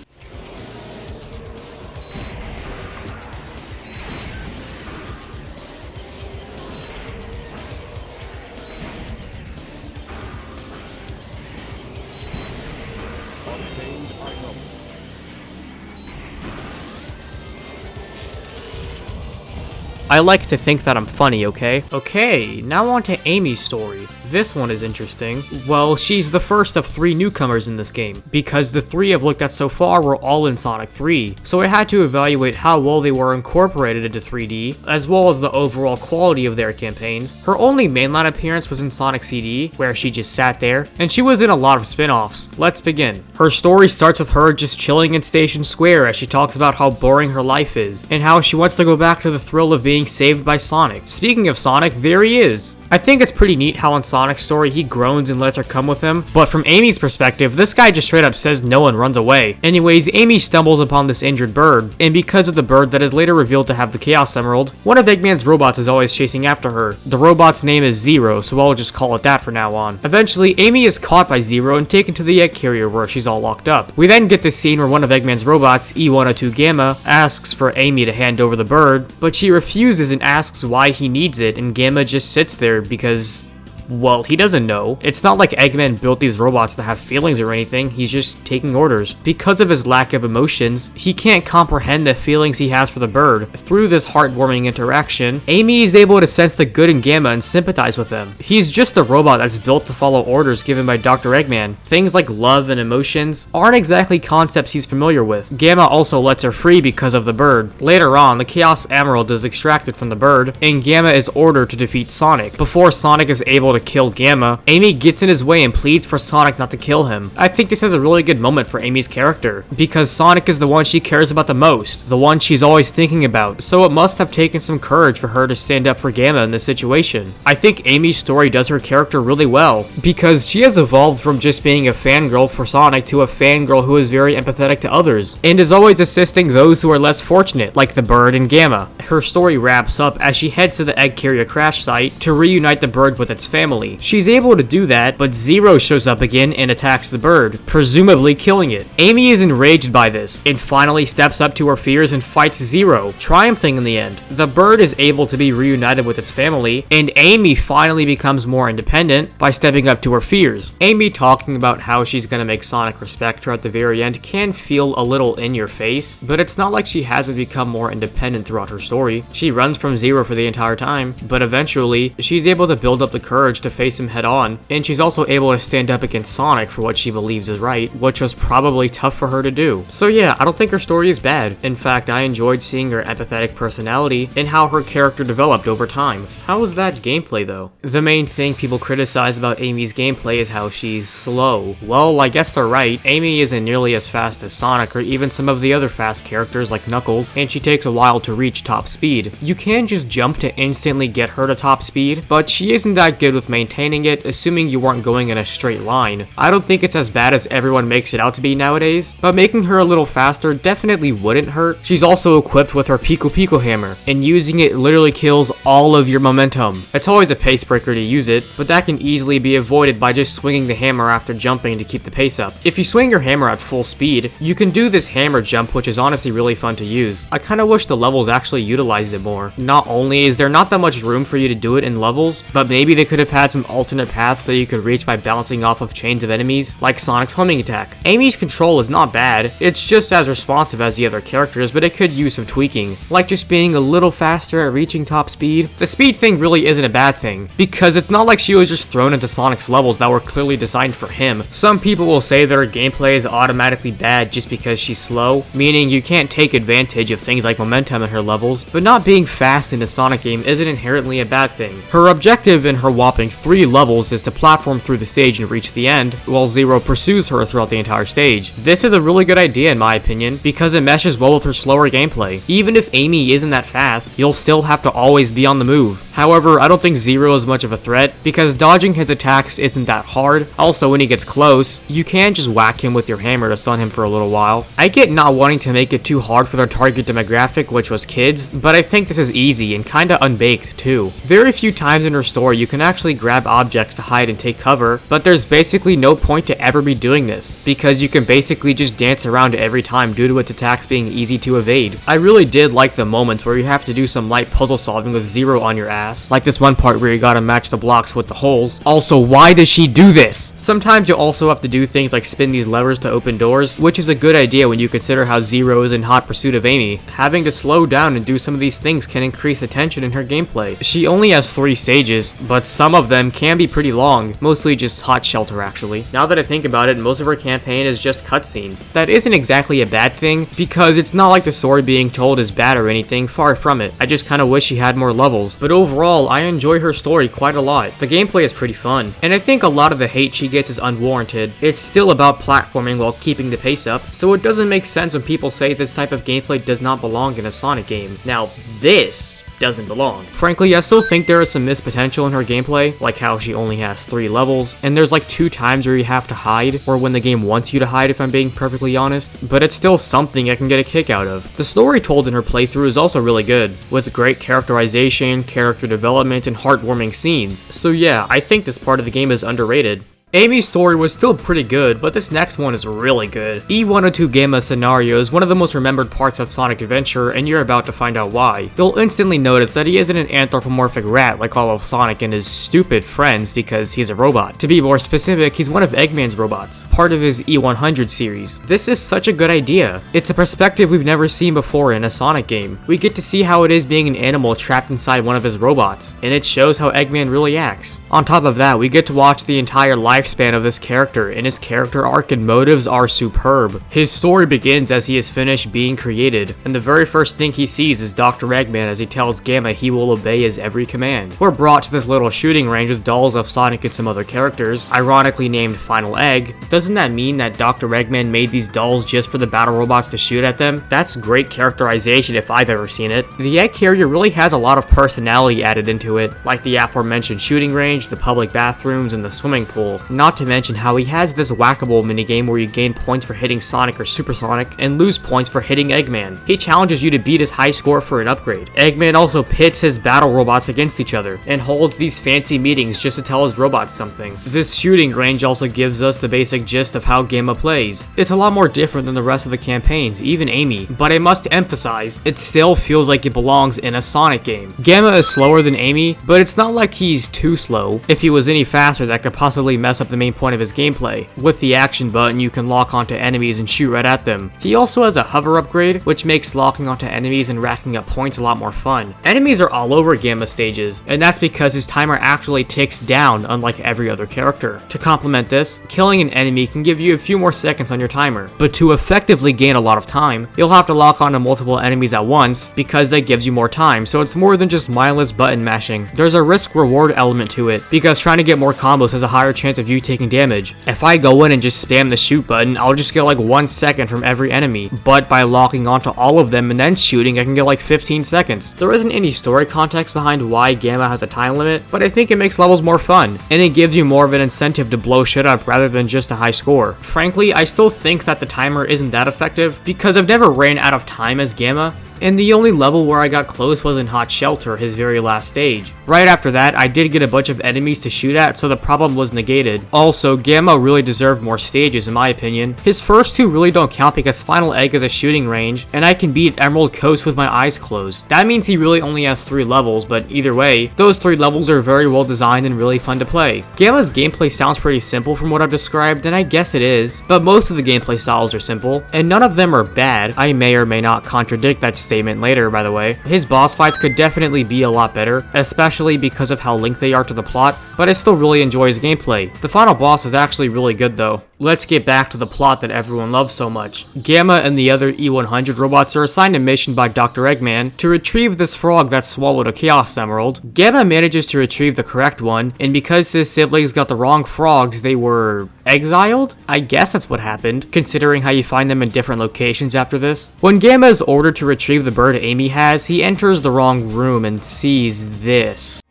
I like to think that I'm funny, okay? Okay, now on to Amy's story. This one is interesting. Well, she's the first of 3 newcomers in this game, because the 3 I've looked at so far were all in Sonic 3, so I had to evaluate how well they were incorporated into 3D, as well as the overall quality of their campaigns. Her only mainline appearance was in Sonic CD, where she just sat there, and she was in a lot of spin-offs. Let's begin. Her story starts with her just chilling in Station Square as she talks about how boring her life is, and how she wants to go back to the thrill of being saved by Sonic. Speaking of Sonic, there he is. I think it's pretty neat how in Sonic's story he groans and lets her come with him, but from Amy's perspective, this guy just straight up says no and runs away. Anyways, Amy stumbles upon this injured bird, and because of the bird that is later revealed to have the Chaos Emerald, one of Eggman's robots is always chasing after her. The robot's name is Zero, so I'll just call it that for now on. Eventually, Amy is caught by Zero and taken to the egg carrier where she's all locked up. We then get this scene where one of Eggman's robots, E102 Gamma, asks for Amy to hand over the bird, but she refuses and asks why he needs it, and Gamma just sits there because, well, he doesn't know. It's not like Eggman built these robots to have feelings or anything, he's just taking orders. Because of his lack of emotions, he can't comprehend the feelings he has for the bird. Through this heartwarming interaction, Amy is able to sense the good in Gamma and sympathize with him. He's just a robot that's built to follow orders given by Dr. Eggman. Things like love and emotions aren't exactly concepts he's familiar with. Gamma also lets her free because of the bird. Later on, the Chaos Emerald is extracted from the bird, and Gamma is ordered to defeat Sonic. Before Sonic is able to kill Gamma, Amy gets in his way and pleads for Sonic not to kill him. I think this is a really good moment for Amy's character, because Sonic is the one she cares about the most, the one she's always thinking about, so it must have taken some courage for her to stand up for Gamma in this situation. I think Amy's story does her character really well, because she has evolved from just being a fangirl for Sonic to a fangirl who is very empathetic to others, and is always assisting those who are less fortunate, like the bird and Gamma. Her story wraps up as she heads to the egg carrier crash site to reunite the bird with its family. She's able to do that, but Zero shows up again and attacks the bird, presumably killing it. Amy is enraged by this, and finally steps up to her fears and fights Zero, triumphing in the end. The bird is able to be reunited with its family, and Amy finally becomes more independent by stepping up to her fears. Amy talking about how she's gonna make Sonic respect her at the very end can feel a little in your face, but it's not like she hasn't become more independent throughout her story. She runs from Zero for the entire time, but eventually, she's able to build up the courage to face him head on, and she's also able to stand up against Sonic for what she believes is right, which was probably tough for her to do. So yeah, I don't think her story is bad. In fact, I enjoyed seeing her empathetic personality and how her character developed over time. How was that gameplay though? The main thing people criticize about Amy's gameplay is how she's slow. Well, I guess they're right. Amy isn't nearly as fast as Sonic or even some of the other fast characters like Knuckles, and she takes a while to reach top speed. You can just jump to instantly get her to top speed, but she isn't that good with maintaining it, assuming you weren't going in a straight line. I don't think it's as bad as everyone makes it out to be nowadays, but making her a little faster definitely wouldn't hurt. She's also equipped with her Pico Pico hammer, and using it literally kills all of your momentum. It's always a pace breaker to use it, but that can easily be avoided by just swinging the hammer after jumping to keep the pace up. If you swing your hammer at full speed, you can do this hammer jump, which is honestly really fun to use. I kinda wish the levels actually utilized it more. Not only is there not that much room for you to do it in levels, but maybe they could have had some alternate paths so you could reach by bouncing off of chains of enemies, like Sonic's homing attack. Amy's control is not bad, it's just as responsive as the other characters, but it could use some tweaking, like just being a little faster at reaching top speed. The speed thing really isn't a bad thing, because it's not like she was just thrown into Sonic's levels that were clearly designed for him. Some people will say that her gameplay is automatically bad just because she's slow, meaning you can't take advantage of things like momentum in her levels, but not being fast in a Sonic game isn't inherently a bad thing. Her objective in her whopping 3 levels is to platform through the stage and reach the end, while Zero pursues her throughout the entire stage. This is a really good idea in my opinion, because it meshes well with her slower gameplay. Even if Amy isn't that fast, you'll still have to always be on the move. However, I don't think Zero is much of a threat, because dodging his attacks isn't that hard. Also, when he gets close, you can just whack him with your hammer to stun him for a little while. I get not wanting to make it too hard for their target demographic, which was kids, but I think this is easy and kinda unbaked too. Very few times in her story you can actually basically grab objects to hide and take cover, but there's basically no point to ever be doing this, because you can basically just dance around every time due to its attacks being easy to evade. I really did like the moments where you have to do some light puzzle solving with Zero on your ass, like this one part where you gotta match the blocks with the holes. Also, why does she do this? Sometimes you also have to do things like spin these levers to open doors, which is a good idea when you consider how Zero is in hot pursuit of Amy. Having to slow down and do some of these things can increase the tension in her gameplay. She only has 3 stages, but some of them can be pretty long, mostly just hot shelter actually. Now that I think about it, most of her campaign is just cutscenes. That isn't exactly a bad thing, because it's not like the story being told is bad or anything, far from it. I just kinda wish she had more levels, but overall, I enjoy her story quite a lot. The gameplay is pretty fun, and I think a lot of the hate she gets is unwarranted. It's still about platforming while keeping the pace up, so it doesn't make sense when people say this type of gameplay does not belong in a Sonic game. Now, this doesn't belong. Frankly, I still think there is some missed potential in her gameplay, like how she only has 3 levels, and there's like 2 times where you have to hide, or when the game wants you to hide if I'm being perfectly honest, but it's still something I can get a kick out of. The story told in her playthrough is also really good, with great characterization, character development, and heartwarming scenes, so yeah, I think this part of the game is underrated. Amy's story was still pretty good, but this next one is really good. E102 Gamma's scenario is one of the most remembered parts of Sonic Adventure, and you're about to find out why. You'll instantly notice that he isn't an anthropomorphic rat like all of Sonic and his stupid friends because he's a robot. To be more specific, he's one of Eggman's robots, part of his E100 series. This is such a good idea. It's a perspective we've never seen before in a Sonic game. We get to see how it is being an animal trapped inside one of his robots, and it shows how Eggman really acts. On top of that, we get to watch the entire lifespan of this character, and his character arc and motives are superb. His story begins as he is finished being created, and the very first thing he sees is Dr. Eggman as he tells Gamma he will obey his every command. We're brought to this little shooting range with dolls of Sonic and some other characters, ironically named Final Egg. Doesn't that mean that Dr. Eggman made these dolls just for the battle robots to shoot at them? That's great characterization if I've ever seen it. The egg carrier really has a lot of personality added into it, like the aforementioned shooting range, the public bathrooms, and the swimming pool. Not to mention how he has this whack-a-mole minigame where you gain points for hitting Sonic or Super Sonic and lose points for hitting Eggman. He challenges you to beat his high score for an upgrade. Eggman also pits his battle robots against each other and holds these fancy meetings just to tell his robots something. This shooting range also gives us the basic gist of how Gamma plays. It's a lot more different than the rest of the campaigns, even Amy, but I must emphasize, it still feels like it belongs in a Sonic game. Gamma is slower than Amy, but it's not like he's too slow. If he was any faster, that could possibly mess up the main point of his gameplay. With the action button, you can lock onto enemies and shoot right at them. He also has a hover upgrade, which makes locking onto enemies and racking up points a lot more fun. Enemies are all over Gamma stages, and that's because his timer actually ticks down, unlike every other character. To complement this, killing an enemy can give you a few more seconds on your timer, but to effectively gain a lot of time, you'll have to lock onto multiple enemies at once because that gives you more time, so it's more than just mindless button mashing. There's a risk-reward element to it, because trying to get more combos has a higher chance of you taking damage. If I go in and just spam the shoot button, I'll just get like 1 second from every enemy, but by locking onto all of them and then shooting, I can get like 15 seconds. There isn't any story context behind why Gamma has a time limit, but I think it makes levels more fun, and it gives you more of an incentive to blow shit up rather than just a high score. Frankly, I still think that the timer isn't that effective, because I've never ran out of time as Gamma, and the only level where I got close was in Hot Shelter, his very last stage. Right after that, I did get a bunch of enemies to shoot at, so the problem was negated. Also, Gamma really deserved more stages in my opinion. His first 2 really don't count because Final Egg is a shooting range, and I can beat Emerald Coast with my eyes closed. That means he really only has 3 levels, but either way, those 3 levels are very well designed and really fun to play. Gamma's gameplay sounds pretty simple from what I've described, and I guess it is, but most of the gameplay styles are simple, and none of them are bad. I may or may not contradict that statement later, by the way. His boss fights could definitely be a lot better, especially because of how linked they are to the plot, but I still really enjoy his gameplay. The final boss is actually really good though. Let's get back to the plot that everyone loves so much. Gamma and the other E100 robots are assigned a mission by Dr. Eggman to retrieve this frog that swallowed a Chaos Emerald. Gamma manages to retrieve the correct one, and because his siblings got the wrong frogs, they were exiled? I guess that's what happened, considering how you find them in different locations after this. When Gamma is ordered to retrieve the bird Amy has, he enters the wrong room and sees this.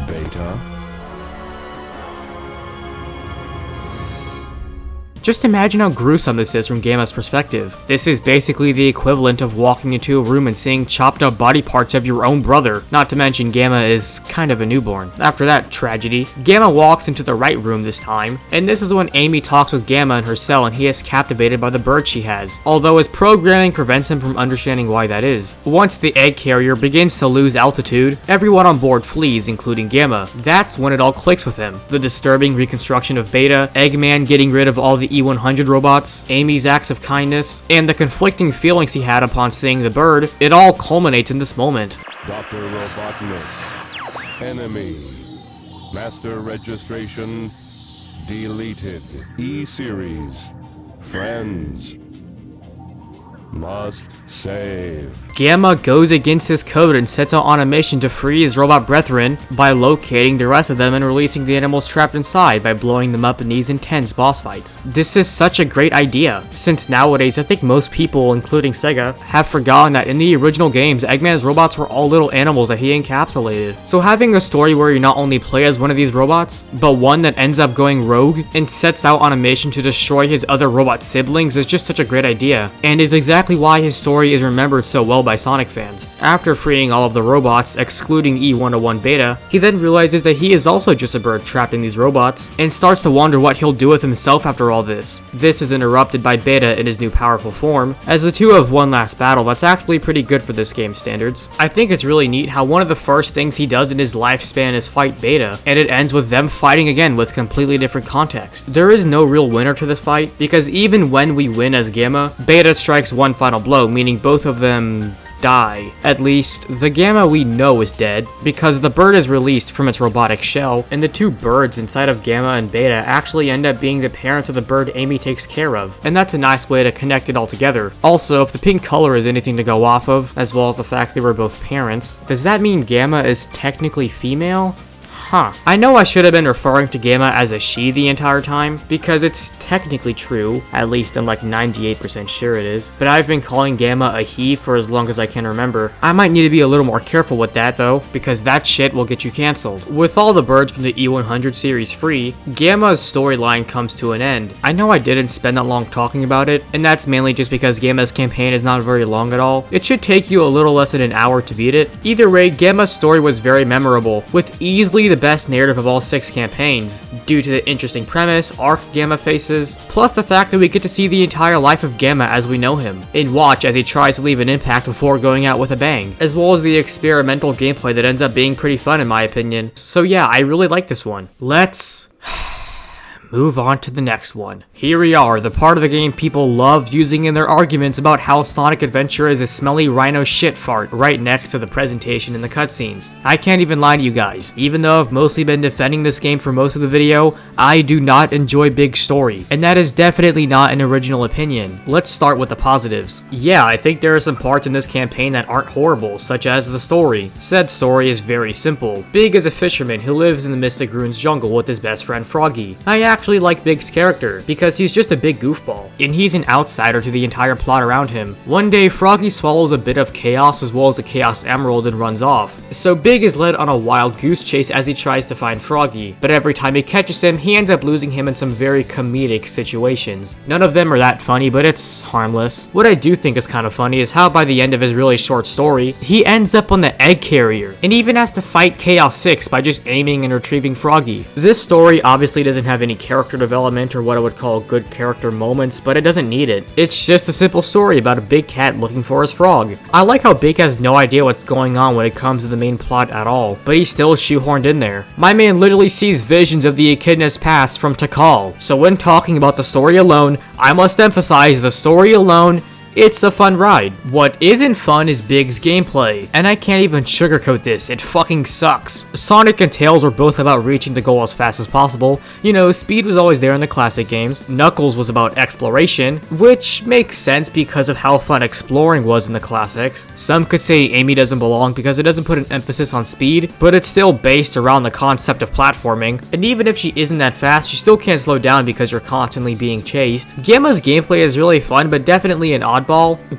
Beta. Just imagine how gruesome this is from Gamma's perspective. This is basically the equivalent of walking into a room and seeing chopped up body parts of your own brother, not to mention Gamma is kind of a newborn. After that tragedy, Gamma walks into the right room this time, and this is when Amy talks with Gamma in her cell and he is captivated by the bird she has, although his programming prevents him from understanding why that is. Once the egg carrier begins to lose altitude, everyone on board flees, including Gamma. That's when it all clicks with him. The disturbing reconstruction of Beta, Eggman getting rid of all the E-100 robots, Amy's acts of kindness, and the conflicting feelings he had upon seeing the bird, it all culminates in this moment. Dr. Robotnik. Enemy. Master registration. Deleted. E-Series. Friends. Must save. Gamma goes against his code and sets out on a mission to free his robot brethren by locating the rest of them and releasing the animals trapped inside by blowing them up in these intense boss fights. This is such a great idea, since nowadays I think most people, including Sega, have forgotten that in the original games, Eggman's robots were all little animals that he encapsulated. So having a story where you not only play as one of these robots, but one that ends up going rogue and sets out on a mission to destroy his other robot siblings is just such a great idea, and is exactly why his story is remembered so well by Sonic fans. After freeing all of the robots, excluding E-101 Beta, he then realizes that he is also just a bird trapped in these robots, and starts to wonder what he'll do with himself after all this. This is interrupted by Beta in his new powerful form, as the two have one last battle that's actually pretty good for this game's standards. I think it's really neat how one of the first things he does in his lifespan is fight Beta, and it ends with them fighting again with completely different context. There is no real winner to this fight, because even when we win as Gamma, Beta strikes one final blow, meaning both of them die. At least, the Gamma we know is dead, because the bird is released from its robotic shell, and the two birds inside of Gamma and Beta actually end up being the parents of the bird Amy takes care of, and that's a nice way to connect it all together. Also, if the pink color is anything to go off of, as well as the fact they were both parents, does that mean Gamma is technically female? Huh. I know I should have been referring to Gamma as a she the entire time, because it's technically true, at least I'm like 98% sure it is, but I've been calling Gamma a he for as long as I can remember. I might need to be a little more careful with that though, because that shit will get you cancelled. With all the birds from the E100 series free, Gamma's storyline comes to an end. I know I didn't spend that long talking about it, and that's mainly just because Gamma's campaign is not very long at all. It should take you a little less than an hour to beat it. Either way, Gamma's story was very memorable, with easily the best narrative of all 6 campaigns, due to the interesting premise, arc Gamma faces, plus the fact that we get to see the entire life of Gamma as we know him, and watch as he tries to leave an impact before going out with a bang, as well as the experimental gameplay that ends up being pretty fun in my opinion. So yeah, I really like this one. Let's move on to the next one. Here we are, the part of the game people love using in their arguments about how Sonic Adventure is a smelly rhino shit fart right next to the presentation in the cutscenes. I can't even lie to you guys, even though I've mostly been defending this game for most of the video, I do not enjoy big story, and that is definitely not an original opinion. Let's start with the positives. Yeah, I think there are some parts in this campaign that aren't horrible, such as the story. Said story is very simple. Big is a fisherman who lives in the Mystic Ruins jungle with his best friend Froggy. I actually like Big's character, because he's just a big goofball, and he's an outsider to the entire plot around him. One day, Froggy swallows a bit of chaos as well as a Chaos Emerald and runs off. So Big is led on a wild goose chase as he tries to find Froggy, but every time he catches him, he ends up losing him in some very comedic situations. None of them are that funny, but it's harmless. What I do think is kind of funny is how by the end of his really short story, he ends up on the egg carrier, and even has to fight Chaos 6 by just aiming and retrieving Froggy. This story obviously doesn't have any character development or what I would call good character moments, but it doesn't need it. It's just a simple story about a big cat looking for his frog. I like how Big has no idea what's going on when it comes to the main plot at all, but he's still shoehorned in there. My man literally sees visions of the echidna's past from Tikal, so when talking about the story alone, I must emphasize the story alone. It's a fun ride. What isn't fun is Big's gameplay, and I can't even sugarcoat this, it fucking sucks. Sonic and Tails were both about reaching the goal as fast as possible. You know, speed was always there in the classic games. Knuckles was about exploration, which makes sense because of how fun exploring was in the classics. Some could say Amy doesn't belong because it doesn't put an emphasis on speed, but it's still based around the concept of platforming, and even if she isn't that fast, you still can't slow down because you're constantly being chased. Gamma's gameplay is really fun, but definitely an oddball,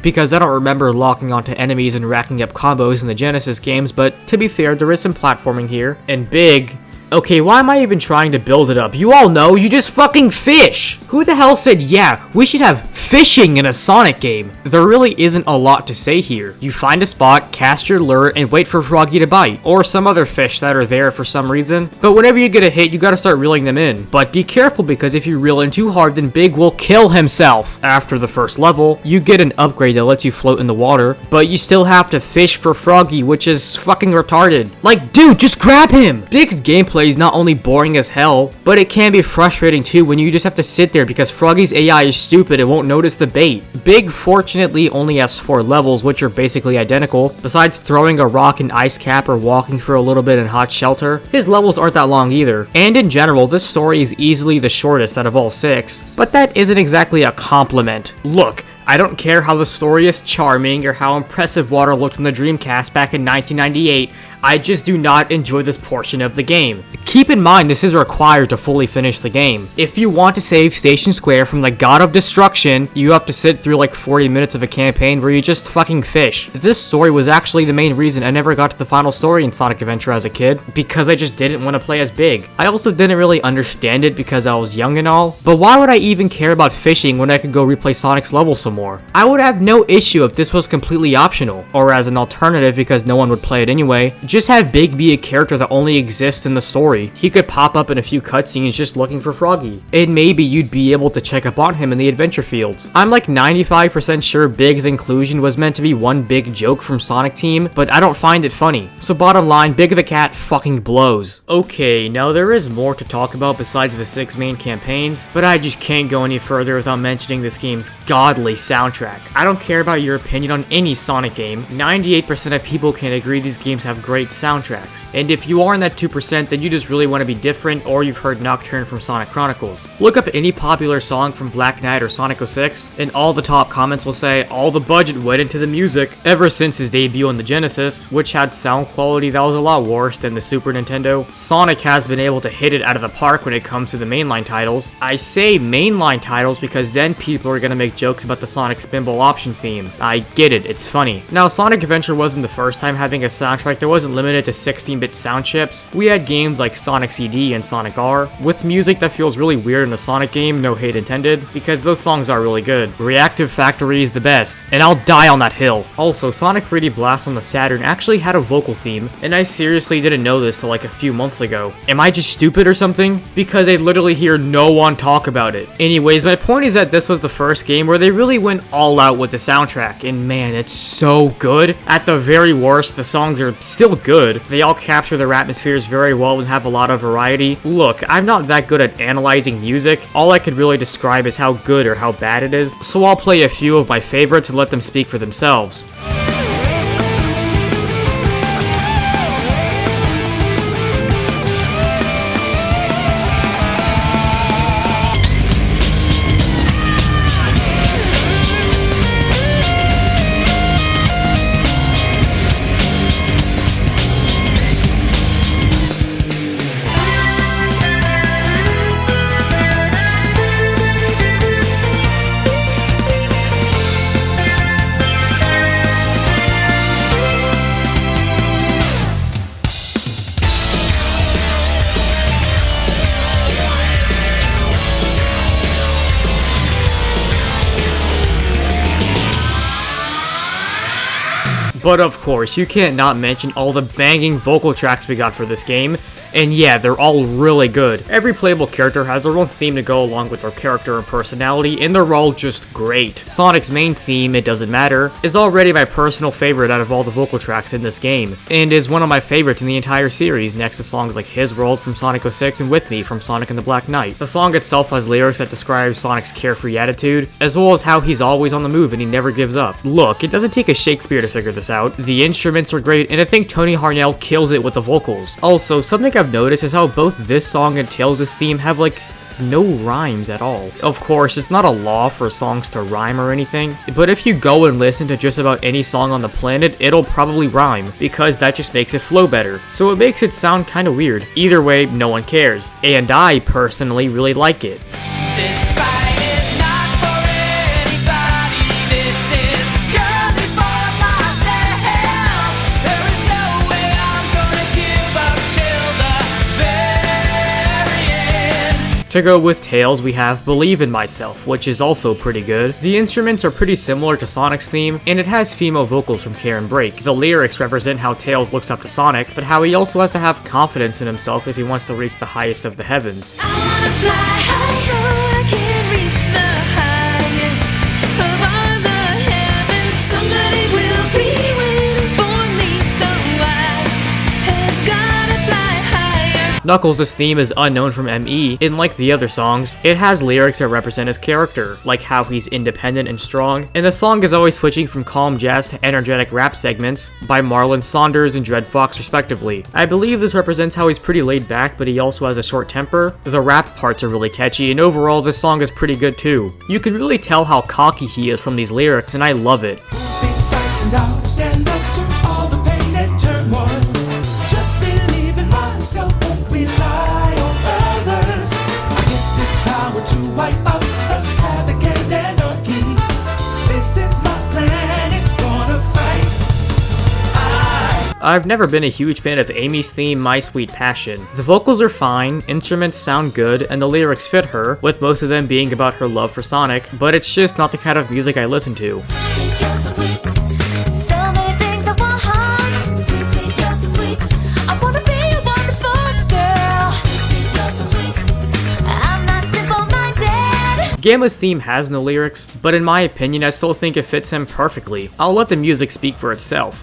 because I don't remember locking onto enemies and racking up combos in the Genesis games, but to be fair, there is some platforming here. And Big, Okay, why am I even trying to build it up? You all know, you just fucking fish! Who the hell said, yeah, we should have fishing in a Sonic game? There really isn't a lot to say here. You find a spot, cast your lure, and wait for Froggy to bite, or some other fish that are there for some reason. But whenever you get a hit, you gotta start reeling them in. But be careful, because if you reel in too hard, then Big will kill himself. After the first level, you get an upgrade that lets you float in the water, but you still have to fish for Froggy, which is fucking retarded. Like, dude, just grab him! Big's gameplay is not only boring as hell, but it can be frustrating too when you just have to sit there because Froggy's AI is stupid and won't notice the bait. Big fortunately only has 4 levels, which are basically identical. Besides throwing a rock in Ice Cap or walking for a little bit in Hot Shelter, his levels aren't that long either. And in general, this story is easily the shortest out of all 6, but that isn't exactly a compliment. Look, I don't care how the story is charming or how impressive water looked on the Dreamcast back in 1998, I just do not enjoy this portion of the game. Keep in mind this is required to fully finish the game. If you want to save Station Square from the God of Destruction, you have to sit through like 40 minutes of a campaign where you just fucking fish. This story was actually the main reason I never got to the final story in Sonic Adventure as a kid, because I just didn't want to play as Big. I also didn't really understand it because I was young and all, but why would I even care about fishing when I could go replay Sonic's level some more? I would have no issue if this was completely optional, or as an alternative because no one would play it anyway. Just have Big be a character that only exists in the story. He could pop up in a few cutscenes just looking for Froggy, and maybe you'd be able to check up on him in the adventure fields. I'm like 95% sure Big's inclusion was meant to be one big joke from Sonic Team, but I don't find it funny. So bottom line, Big the Cat fucking blows. Okay, now there is more to talk about besides the 6 main campaigns, but I just can't go any further without mentioning this game's godly soundtrack. I don't care about your opinion on any Sonic game, 98% of people can agree these games have great soundtracks. And if you are in that 2%, then you just really want to be different, or you've heard Nocturne from Sonic Chronicles. Look up any popular song from Black Knight or Sonic 06, and all the top comments will say all the budget went into the music. Ever since his debut on the Genesis, which had sound quality that was a lot worse than the Super Nintendo, Sonic has been able to hit it out of the park when it comes to the mainline titles. I say mainline titles because then people are gonna make jokes about the Sonic Spinball option theme. I get it, it's funny. Now, Sonic Adventure wasn't the first time having a soundtrack that wasn't limited to 16-bit sound chips. We had games like Sonic CD and Sonic R, with music that feels really weird in a Sonic game, no hate intended, because those songs are really good. Reactive Factory is the best, and I'll die on that hill. Also, Sonic 3D Blast on the Saturn actually had a vocal theme, and I seriously didn't know this till like a few months ago. Am I just stupid or something? Because I literally hear no one talk about it. Anyways, my point is that this was the first game where they really went all out with the soundtrack, and man, it's so good. At the very worst, the songs are still good. They all capture their atmospheres very well and have a lot of variety. Look, I'm not that good at analyzing music. All I could really describe is how good or how bad it is, so I'll play a few of my favorites and let them speak for themselves. But of course, you can't not mention all the banging vocal tracks we got for this game, and yeah, they're all really good. Every playable character has their own theme to go along with their character and personality, and they're all just great. Sonic's main theme, It Doesn't Matter, is already my personal favorite out of all the vocal tracks in this game, and is one of my favorites in the entire series, next to songs like His World from Sonic 06 and With Me from Sonic and the Black Knight. The song itself has lyrics that describe Sonic's carefree attitude, as well as how he's always on the move and he never gives up. Look, it doesn't take a Shakespeare to figure this out. The instruments are great, and I think Tony Harnell kills it with the vocals. Also, something I've noticed is how both this song and Tails' theme have like no rhymes at all. Of course, it's not a law for songs to rhyme or anything, but if you go and listen to just about any song on the planet, it'll probably rhyme, because that just makes it flow better. So it makes it sound kinda weird. Either way, no one cares. And I personally really like it. This fight is not for anybody. This is purely for myself. There is no way I'm gonna give up till the very To go with Tails, we have Believe in Myself, which is also pretty good. The instruments are pretty similar to Sonic's theme, and it has female vocals from Karen Break. The lyrics represent how Tails looks up to Sonic, but how he also has to have confidence in himself if he wants to reach the highest of the heavens. I wanna fly high so I can reach the highest of all the heavens. Somebody will be waiting for me, so I have gotta fly higher. Knuckles' theme is unknown from ME, and like the other songs, it has lyrics that represent his character, like how he's independent and strong, and the song is always switching from calm jazz to energetic rap segments by Marlon Saunders and Dread Fox respectively. I believe this represents how he's pretty laid back, but he also has a short temper. The rap parts are really catchy, and overall this song is pretty good too. You can really tell how cocky he is from these lyrics, and I love it. Be frightened, I'll stand up to all the pain and turmoil. Just believe in myself, won't rely on others. I get this power to wipe out the havoc and anarchy. This is my plan, it's gonna fight. I've never been a huge fan of Amy's theme, My Sweet Passion. The vocals are fine, instruments sound good, and the lyrics fit her, with most of them being about her love for Sonic, but it's just not the kind of music I listen to. Sweet, you're so sweet. So many things I want. Sweet, sweet, you're so sweet. I wanna be a wonderful girl. Sweet, you're so sweet. I'm not simple-minded. Gamma's theme has no lyrics, but in my opinion I still think it fits him perfectly. I'll let the music speak for itself.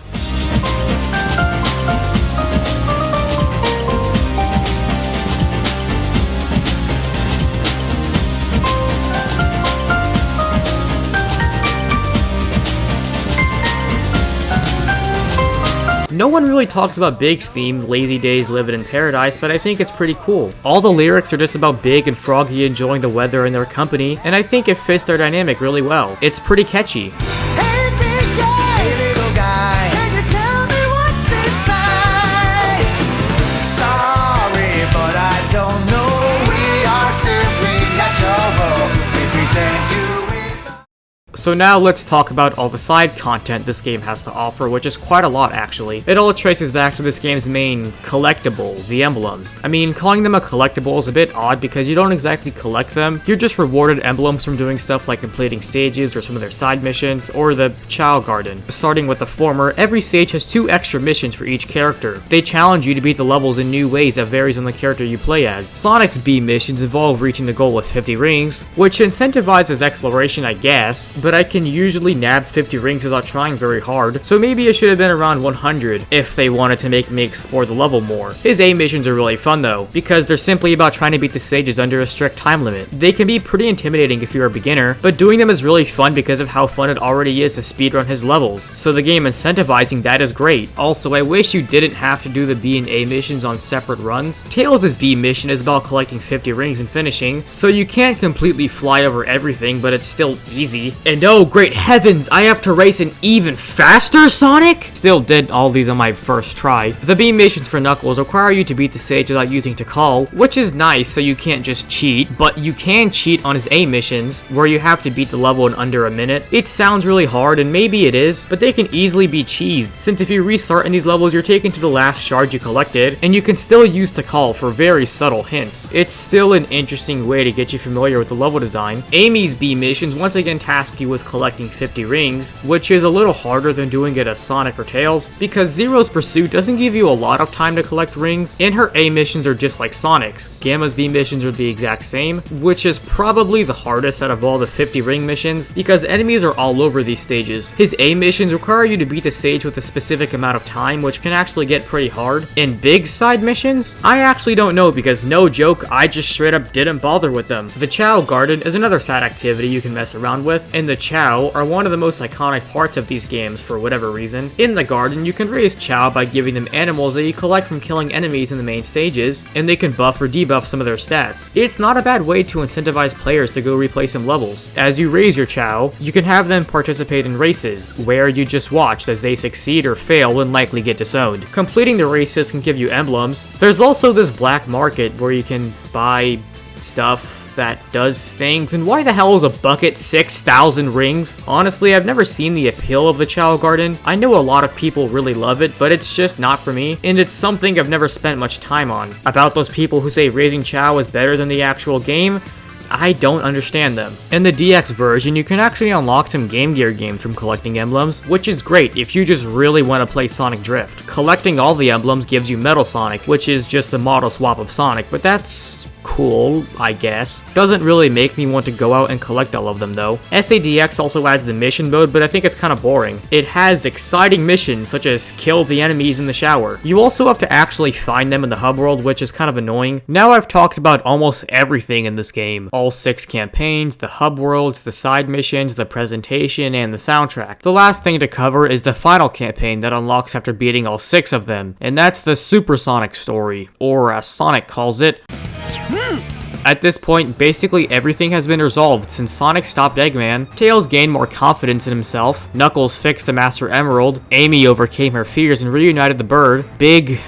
No one really talks about Big's theme, Lazy Days Living in Paradise, but I think it's pretty cool. All the lyrics are just about Big and Froggy enjoying the weather and their company, and I think it fits their dynamic really well. It's pretty catchy. Hey, big guy, hey, little guy, can you tell me what's inside? Sorry, but I don't know. We are simply natural. Represent you. So now let's talk about all the side content this game has to offer, which is quite a lot actually. It all traces back to this game's main collectible, the emblems. I mean, calling them a collectible is a bit odd because you don't exactly collect them, you're just rewarded emblems from doing stuff like completing stages or some of their side missions, or the Chow Garden. Starting with the former, every stage has 2 extra missions for each character. They challenge you to beat the levels in new ways that varies on the character you play as. Sonic's B missions involve reaching the goal with 50 rings, which incentivizes exploration I guess, but I can usually nab 50 rings without trying very hard, so maybe it should have been around 100 if they wanted to make me explore the level more. His A missions are really fun though, because they're simply about trying to beat the stages under a strict time limit. They can be pretty intimidating if you're a beginner, but doing them is really fun because of how fun it already is to speedrun his levels, so the game incentivizing that is great. Also, I wish you didn't have to do the B and A missions on separate runs. Tails' B mission is about collecting 50 rings and finishing, so you can't completely fly over everything, but it's still easy. And oh great heavens, I have to race an even faster Sonic? Still did all these on my first try. The B missions for Knuckles require you to beat the stage without using to call, which is nice so you can't just cheat, but you can cheat on his A missions, where you have to beat the level in under a minute. It sounds really hard, and maybe it is, but they can easily be cheesed, since if you restart in these levels you're taken to the last shard you collected, and you can still use to call for very subtle hints. It's still an interesting way to get you familiar with the level design. Amy's B missions once again task you with collecting 50 rings, which is a little harder than doing it as Sonic or Tails, because Zero's Pursuit doesn't give you a lot of time to collect rings, and her A missions are just like Sonic's. Gamma's B missions are the exact same, which is probably the hardest out of all the 50 ring missions, because enemies are all over these stages. His A missions require you to beat the stage with a specific amount of time, which can actually get pretty hard. In Big side missions, I actually don't know because no joke, I just straight up didn't bother with them. The Chow Garden is another side activity you can mess around with, and the Chow are one of the most iconic parts of these games for whatever reason. In the garden, you can raise Chow by giving them animals that you collect from killing enemies in the main stages, and they can buff or debuff some of their stats. It's not a bad way to incentivize players to go replay some levels. As you raise your Chow, you can have them participate in races, where you just watch as they succeed or fail and likely get disowned. Completing the races can give you emblems. There's also this black market where you can buy stuff that does things, and why the hell is a bucket 6,000 rings? Honestly, I've never seen the appeal of the Chao Garden. I know a lot of people really love it, but it's just not for me, and it's something I've never spent much time on. About those people who say raising Chao is better than the actual game, I don't understand them. In the DX version, you can actually unlock some Game Gear games from collecting emblems, which is great if you just really want to play Sonic Drift. Collecting all the emblems gives you Metal Sonic, which is just a model swap of Sonic, but that's cool, I guess. Doesn't really make me want to go out and collect all of them though. SADX also adds the mission mode, but I think it's kind of boring. It has exciting missions such as kill the enemies in the shower. You also have to actually find them in the hub world, which is kind of annoying. Now I've talked about almost everything in this game. All 6 campaigns, the hub worlds, the side missions, the presentation, and the soundtrack. The last thing to cover is the final campaign that unlocks after beating all 6 of them, and that's the Supersonic story, or as Sonic calls it. At this point, basically everything has been resolved since Sonic stopped Eggman, Tails gained more confidence in himself, Knuckles fixed the Master Emerald, Amy overcame her fears and reunited the bird, Big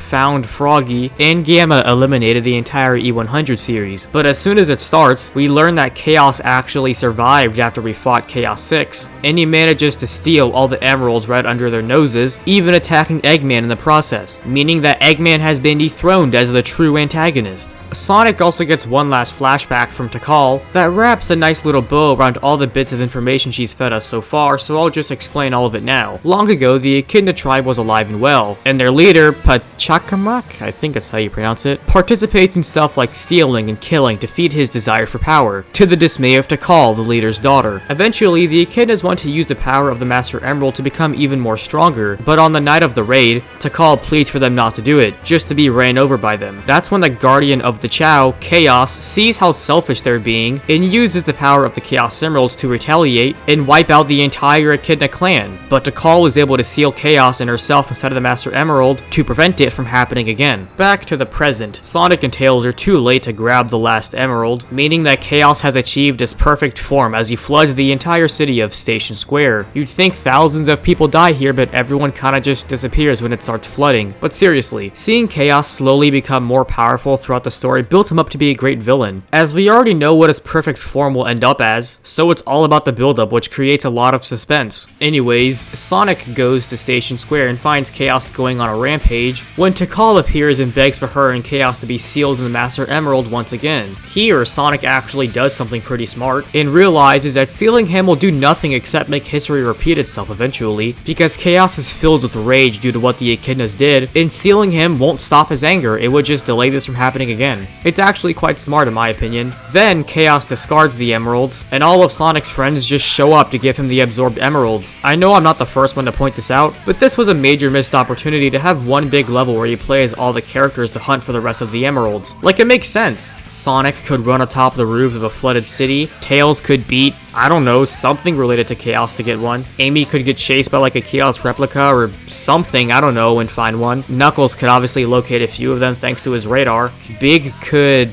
found Froggy, and Gamma eliminated the entire E100 series. But as soon as it starts, we learn that Chaos actually survived after we fought Chaos 6, and he manages to steal all the emeralds right under their noses, even attacking Eggman in the process, meaning that Eggman has been dethroned as the true antagonist. Sonic also gets one last flashback from Tikal that wraps a nice little bow around all the bits of information she's fed us so far, so I'll just explain all of it now. Long ago, the Echidna tribe was alive and well, and their leader, Pachacamac, I think that's how you pronounce it, participates in stuff like stealing and killing to feed his desire for power, to the dismay of Tikal, the leader's daughter. Eventually, the Echidnas want to use the power of the Master Emerald to become even more stronger, but on the night of the raid, Tikal pleads for them not to do it, just to be ran over by them. That's when the guardian of the Chao, Chaos, sees how selfish they're being and uses the power of the Chaos Emeralds to retaliate and wipe out the entire Echidna clan, but Tikal is able to seal Chaos and herself inside of the Master Emerald to prevent it from happening again. Back to the present, Sonic and Tails are too late to grab the last emerald, meaning that Chaos has achieved his perfect form as he floods the entire city of Station Square. You'd think thousands of people die here, but everyone kinda just disappears when it starts flooding. But seriously, seeing Chaos slowly become more powerful throughout the story built him up to be a great villain. As we already know what his perfect form will end up as, so it's all about the build-up, which creates a lot of suspense. Anyways, Sonic goes to Station Square and finds Chaos going on a rampage when Tikal appears and begs for her and Chaos to be sealed in the Master Emerald once again. Here, Sonic actually does something pretty smart and realizes that sealing him will do nothing except make history repeat itself eventually, because Chaos is filled with rage due to what the Echidnas did, and sealing him won't stop his anger, it would just delay this from happening again. It's actually quite smart in my opinion. Then Chaos discards the emeralds, and all of Sonic's friends just show up to give him the absorbed emeralds. I know I'm not the first one to point this out, but this was a major missed opportunity to have one big level where you play as all the characters to hunt for the rest of the emeralds. Like, it makes sense. Sonic could run atop the roofs of a flooded city, Tails could beat, I don't know, something related to Chaos to get one. Amy could get chased by like a Chaos replica or something, I don't know, and find one. Knuckles could obviously locate a few of them thanks to his radar. Big could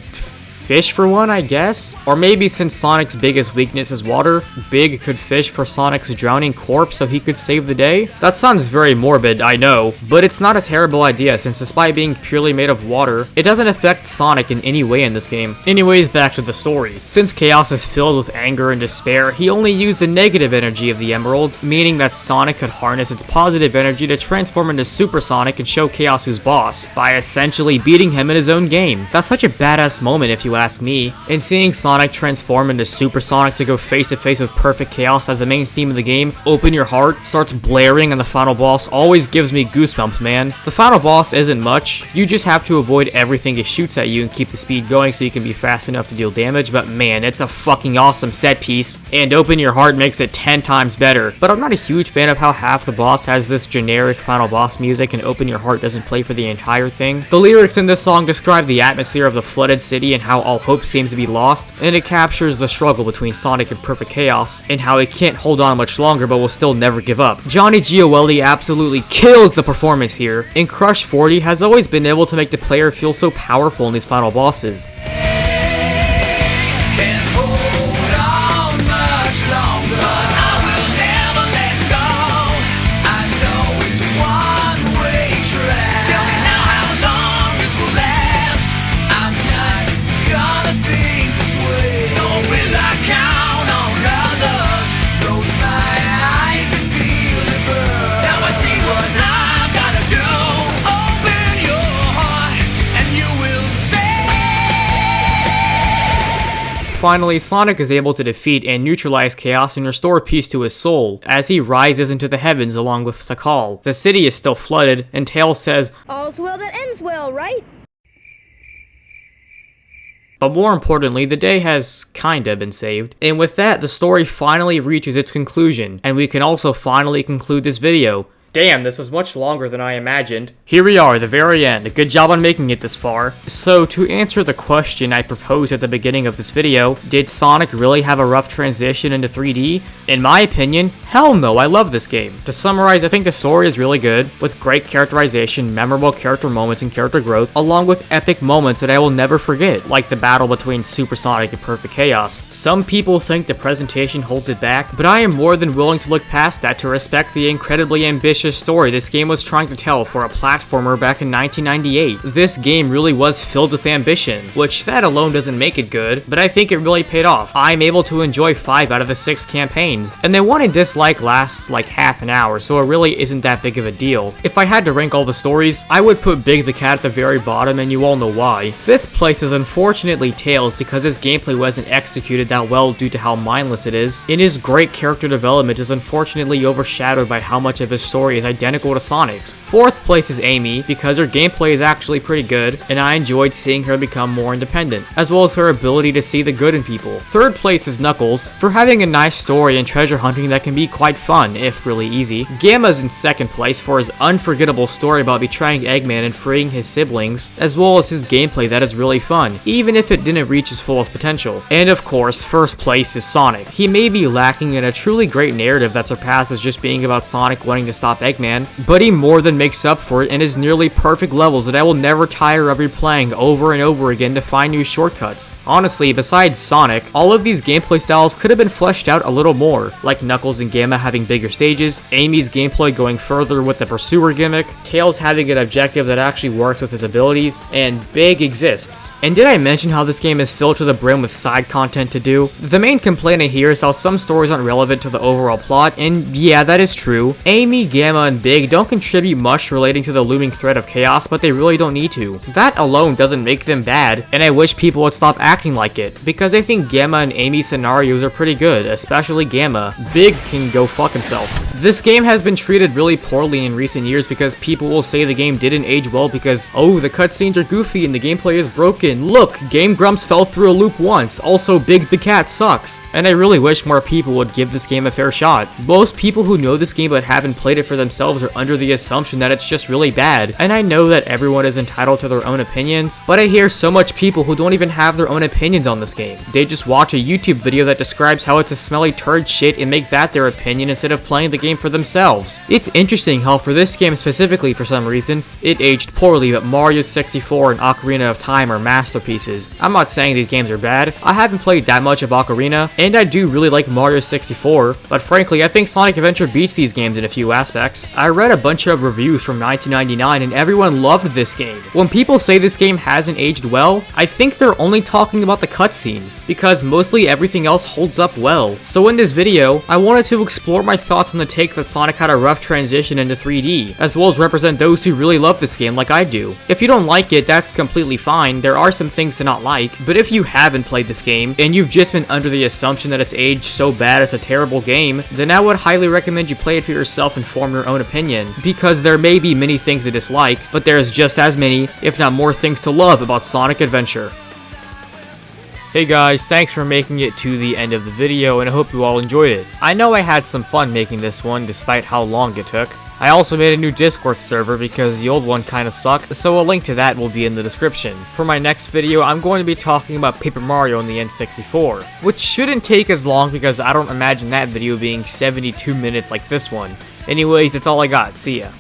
fish for one, I guess? Or maybe since Sonic's biggest weakness is water, Big could fish for Sonic's drowning corpse so he could save the day? That sounds very morbid, I know, but it's not a terrible idea since despite being purely made of water, it doesn't affect Sonic in any way in this game. Anyways, back to the story. Since Chaos is filled with anger and despair, he only used the negative energy of the emeralds, meaning that Sonic could harness its positive energy to transform into Super Sonic and show Chaos who's boss, by essentially beating him in his own game. That's such a badass moment if you ask me, and seeing Sonic transform into Super Sonic to go face to face with perfect Chaos as the main theme of the game, Open Your Heart, starts blaring and the final boss always gives me goosebumps, man. The final boss isn't much, you just have to avoid everything it shoots at you and keep the speed going so you can be fast enough to deal damage, but man, it's a fucking awesome set piece, and Open Your Heart makes it 10 times better. But I'm not a huge fan of how half the boss has this generic final boss music and Open Your Heart doesn't play for the entire thing. The lyrics in this song describe the atmosphere of the flooded city and how all hope seems to be lost, and it captures the struggle between Sonic and Perfect Chaos, and how he can't hold on much longer but will still never give up. Johnny Gioeli absolutely kills the performance here, and Crush 40 has always been able to make the player feel so powerful in these final bosses. finally, Sonic is able to defeat and neutralize Chaos and restore peace to his soul, as he rises into the heavens along with Tikal. The city is still flooded, and Tails says, All's well that ends well, right? but more importantly, the day has kinda been saved. And with that, the story finally reaches its conclusion, and we can also finally conclude this video. Damn, this was much longer than I imagined. Here we are, the very end. Good job on making it this far. So, to answer the question I proposed at the beginning of this video, did Sonic really have a rough transition into 3D? In my opinion, hell no, I love this game. To summarize, I think the story is really good, with great characterization, memorable character moments and character growth, along with epic moments that I will never forget, like the battle between Super Sonic and Perfect Chaos. Some people think the presentation holds it back, but I am more than willing to look past that to respect the incredibly ambitious story this game was trying to tell for a platformer back in 1998. This game really was filled with ambition, which that alone doesn't make it good, but I think it really paid off. I'm able to enjoy 5 out of the 6 campaigns, and the one and dislike lasts like half an hour, so it really isn't that big of a deal. If I had to rank all the stories, I would put Big the Cat at the very bottom, and you all know why. 5th place is unfortunately Tails because his gameplay wasn't executed that well due to how mindless it is, and his great character development is unfortunately overshadowed by how much of his story is identical to Sonic's. 4th place is Amy because her gameplay is actually pretty good, and I enjoyed seeing her become more independent, as well as her ability to see the good in people. 3rd place is Knuckles for having a nice story and treasure hunting that can be quite fun, if really easy. Gamma's in 2nd place for his unforgettable story about betraying Eggman and freeing his siblings, as well as his gameplay that is really fun, even if it didn't reach his fullest potential. And of course, 1st place is Sonic. He may be lacking in a truly great narrative that surpasses just being about Sonic wanting to stop Eggman, but he more than makes up for it in his nearly perfect levels that I will never tire of replaying over and over again to find new shortcuts. Honestly, besides Sonic, all of these gameplay styles could have been fleshed out a little more, like Knuckles and Gamma having bigger stages, Amy's gameplay going further with the Pursuer gimmick, Tails having an objective that actually works with his abilities, and Big exists. And did I mention how this game is filled to the brim with side content to do? The main complaint I hear is how some stories aren't relevant to the overall plot, and yeah, that is true. Amy, Gamma, and Big don't contribute much relating to the looming threat of chaos, but they really don't need to. That alone doesn't make them bad, and I wish people would stop acting like it, because I think Gamma and Amy's scenarios are pretty good, especially Gamma. Big can go fuck himself. This game has been treated really poorly in recent years because people will say the game didn't age well because, oh, the cutscenes are goofy and the gameplay is broken. Look, Game Grumps fell through a loop once. Also, Big the Cat sucks. And I really wish more people would give this game a fair shot. Most people who know this game but haven't played it for themselves are under the assumption that it's just really bad. And I know that everyone is entitled to their own opinions, but I hear so much people who don't even have their own opinions on this game. They just watch a YouTube video that describes how it's a smelly turd shit and make that their opinion instead of playing the game for themselves. It's interesting how for this game specifically, for some reason, it aged poorly, but Mario 64 and Ocarina of Time are masterpieces. I'm not saying these games are bad. I haven't played that much of Ocarina, and I do really like Mario 64, but frankly, I think Sonic Adventure beats these games in a few aspects. I read a bunch of reviews from 1999 and everyone loved this game. When people say this game hasn't aged well, I think they're only talking about the cutscenes, because mostly everything else holds up well. So in this video, I wanted to explore my thoughts on the take that Sonic had a rough transition into 3D, as well as represent those who really love this game like I do. If you don't like it, that's completely fine. There are some things to not like, but if you haven't played this game, and you've just been under the assumption that it's aged so bad it's a terrible game, then I would highly recommend you play it for yourself and form your own opinion, because there may be many things to dislike, but there's just as many, if not more things to love about Sonic Adventure. Hey guys, thanks for making it to the end of the video, and I hope you all enjoyed it. I know I had some fun making this one, despite how long it took. I also made a new Discord server because the old one kinda sucked, so a link to that will be in the description. For my next video, I'm going to be talking about Paper Mario on the N64, which shouldn't take as long because I don't imagine that video being 72 minutes like this one. Anyways, that's all I got. See ya.